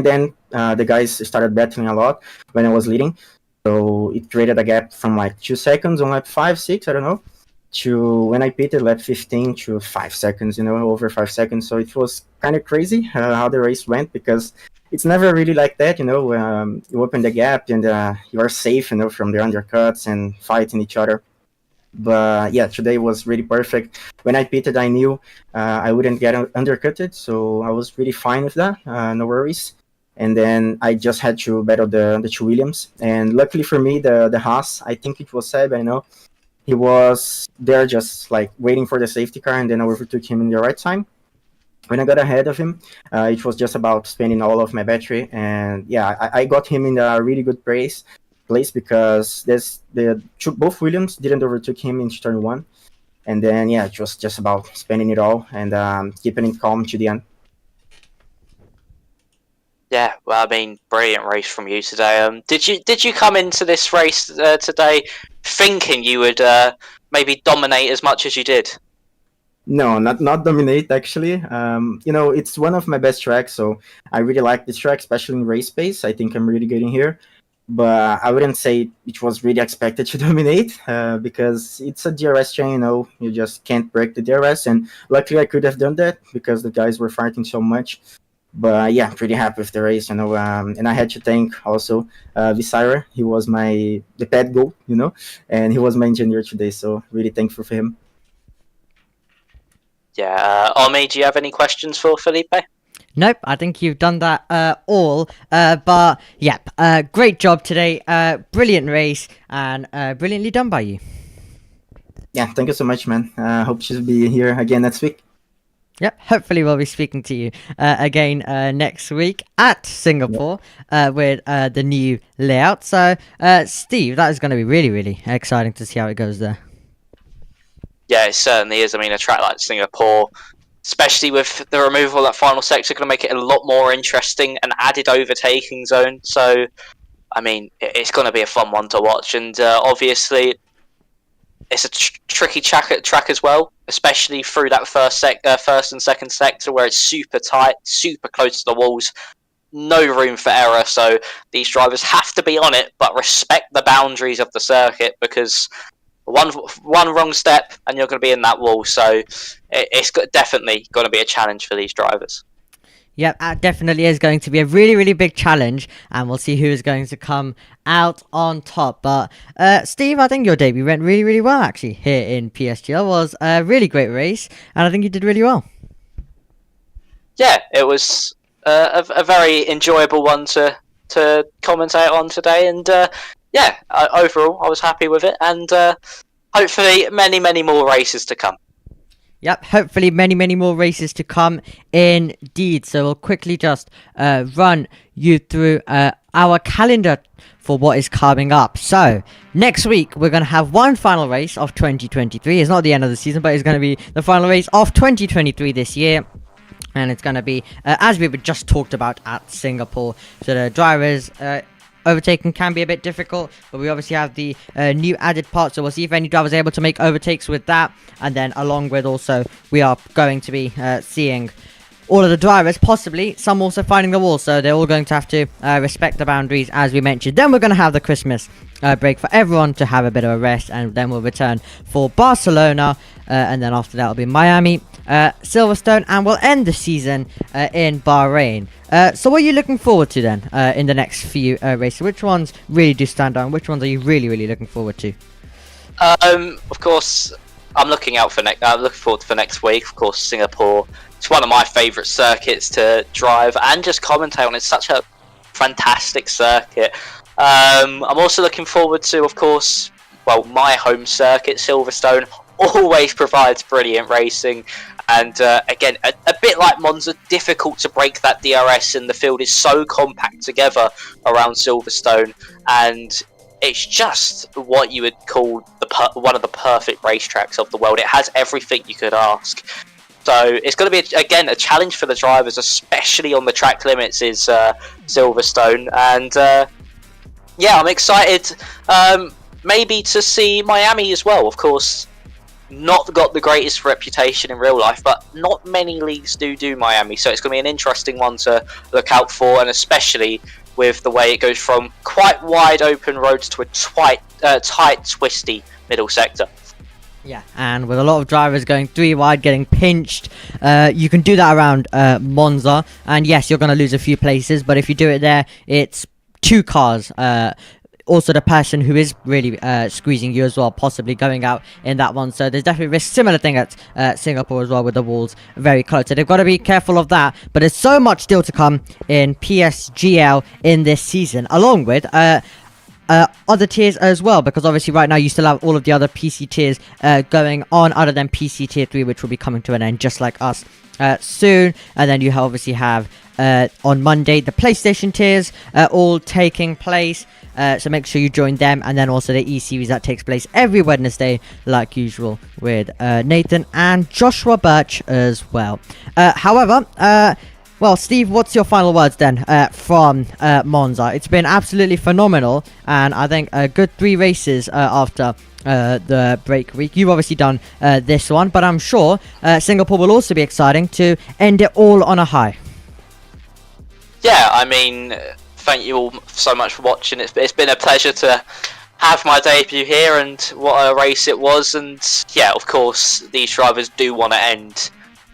then the guys started battling a lot when I was leading. So it created a gap from like 2 seconds on lap 5, 6, I don't know, to when I pitted lap 15 to 5 seconds, over 5 seconds. So it was kind of crazy how the race went, because it's never really like that, you open the gap and you are safe, from the undercuts and fighting each other. But yeah, today was really perfect. When I pitted, I knew I wouldn't get undercutted, so I was really fine with that, no worries. And then I just had to battle the 2 Williams. And luckily for me, the Haas, I think it was Seb, I know, he was there just like waiting for the safety car, and then I overtook him in the right time. When I got ahead of him, it was just about spending all of my battery. And yeah, I got him in a really good place because both Williams didn't overtook him in turn 1. And then, yeah, it was just about spending it all and keeping it calm to the end. Yeah, well, I mean, brilliant race from you today. Did you come into this race today thinking you would maybe dominate as much as you did? No, not dominate actually. It's one of my best tracks, so I really like this track, especially in race pace. I think I'm really good in here, but I wouldn't say it was really expected to dominate because it's a DRS chain. You just can't break the DRS, and luckily I could have done that because the guys were fighting so much. But yeah, pretty happy with the race, and I had to thank also Visira. He was the pad goal, and he was my engineer today, so really thankful for him. Yeah, Omi, do you have any questions for Felipe? Nope, I think you've done that all. But yep, great job today. Brilliant race and brilliantly done by you. Yeah, thank you so much, man. Hope to be here again next week. Yep, hopefully we'll be speaking to you again next week at Singapore with the new layout. So, Steve, that is going to be really, really exciting to see how it goes there. Yeah, it certainly is. I mean, a track like Singapore, especially with the removal of that final sector, going to make it a lot more interesting, an added overtaking zone. So, I mean, it's going to be a fun one to watch. And obviously, it's a tricky track as well, especially through that first and second sector where it's super tight, super close to the walls, no room for error. So these drivers have to be on it, but respect the boundaries of the circuit, because one wrong step and you're going to be in that wall. So it's definitely going to be a challenge for these drivers. Yep, that definitely is going to be a really, really big challenge, and we'll see who is going to come out on top. But, Steve, I think your debut went really, really well, actually, here in PSGL. It was a really great race, and I think you did really well. Yeah, it was a very enjoyable one to commentate on today, and overall, I was happy with it, and hopefully many, many more races to come. Yep, hopefully many, many more races to come indeed. So we'll quickly just run you through our calendar for what is coming up. So next week, we're going to have one final race of 2023. It's not the end of the season, but it's going to be the final race of 2023 this year. And it's going to be, as we just talked about, at Singapore. So the drivers... overtaking can be a bit difficult, but we obviously have the new added part, so we'll see if any drivers are able to make overtakes with that. And then along with also, we are going to be seeing all of the drivers, possibly some also finding the wall, so they're all going to have to respect the boundaries, as we mentioned. Then we're going to have the Christmas break for everyone to have a bit of a rest, and then we'll return for Barcelona, and then after that will be Miami, Silverstone, and we'll end the season in Bahrain. So what are you looking forward to then in the next few races? Which ones really do stand out, and which ones are you really, really looking forward to? Of course, I'm looking forward for next week. Of course, Singapore. It's one of my favourite circuits to drive and just commentate on. It's such a fantastic circuit. I'm also looking forward to, of course, my home circuit, Silverstone. Always provides brilliant racing, and again, a bit like Monza, difficult to break that DRS, and the field is so compact together around Silverstone, and it's just what you would call one of the perfect racetracks of the world. It has everything you could ask. So it's going to be, again, a challenge for the drivers, especially on the track limits, is Silverstone. And I'm excited maybe to see Miami as well. Of course, not got the greatest reputation in real life, but not many leagues do Miami. So it's going to be an interesting one to look out for, and especially with the way it goes from quite wide open roads to a tight, twisty middle sector. Yeah, and with a lot of drivers going 3 wide, getting pinched, you can do that around Monza. And yes, you're going to lose a few places, but if you do it there, it's 2 cars. Also, the person who is really squeezing you as well, possibly going out in that one. So there's definitely a risk. Similar thing at Singapore as well, with the walls very close. So they've got to be careful of that. But there's so much still to come in PSGL in this season, along with... other tiers as well, because obviously right now you still have all of the other PC tiers going on, other than PC tier 3, which will be coming to an end just like us soon. And then you obviously have on Monday the PlayStation tiers all taking place, so make sure you join them. And then also the E-Series that takes place every Wednesday like usual with Nathan and Joshua Birch as well. However, Well, Steve, what's your final words then from Monza? It's been absolutely phenomenal, and I think a good 3 races after the break week. You've obviously done this one, but I'm sure Singapore will also be exciting to end it all on a high. Yeah, I mean, thank you all so much for watching. It's been a pleasure to have my debut here, and what a race it was. And yeah, of course, these drivers do want to end,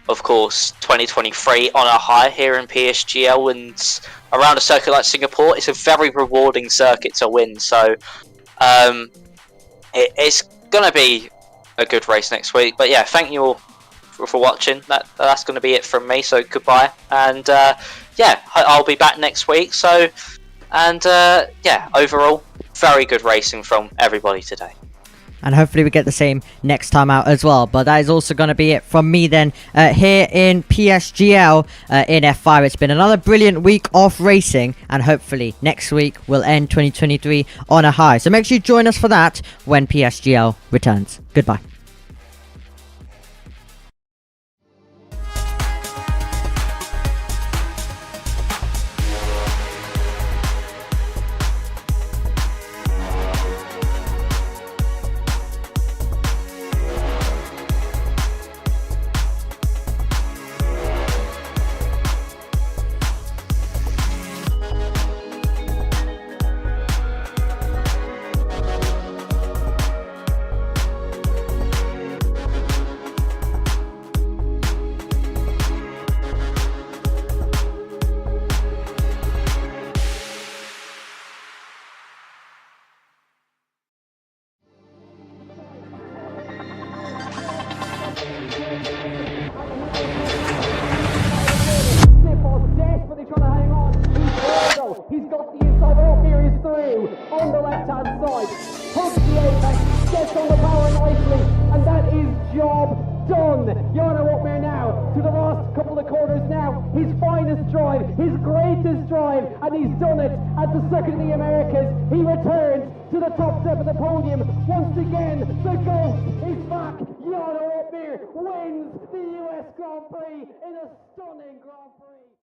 of course, 2023 on a high here in PSGL, and around a circuit like Singapore, it's a very rewarding circuit to win. So it's gonna be a good race next week. But yeah, thank you all for watching. That's gonna be it from me. So goodbye, and yeah, I'll be back next week. So, and yeah, overall, very good racing from everybody today. And hopefully we get the same next time out as well. But that is also going to be it from me then here in PSGL in F5. It's been another brilliant week of racing, and hopefully next week we'll end 2023 on a high. So make sure you join us for that when PSGL returns. Goodbye. Desperately trying to hang on. He's got the inside, but up here he's through on the left hand side. Hugs the apex, gets on the power nicely, and that is job done. Jarno Opmeer now to the last couple of corners now. His finest drive, his greatest drive, and he's done it at the Circuit of the Americas. He returns to the top step of the podium. Once again, the GOAT is back. Jarno Opmeer wins the US Grand Prix in a stunning Grand Prix.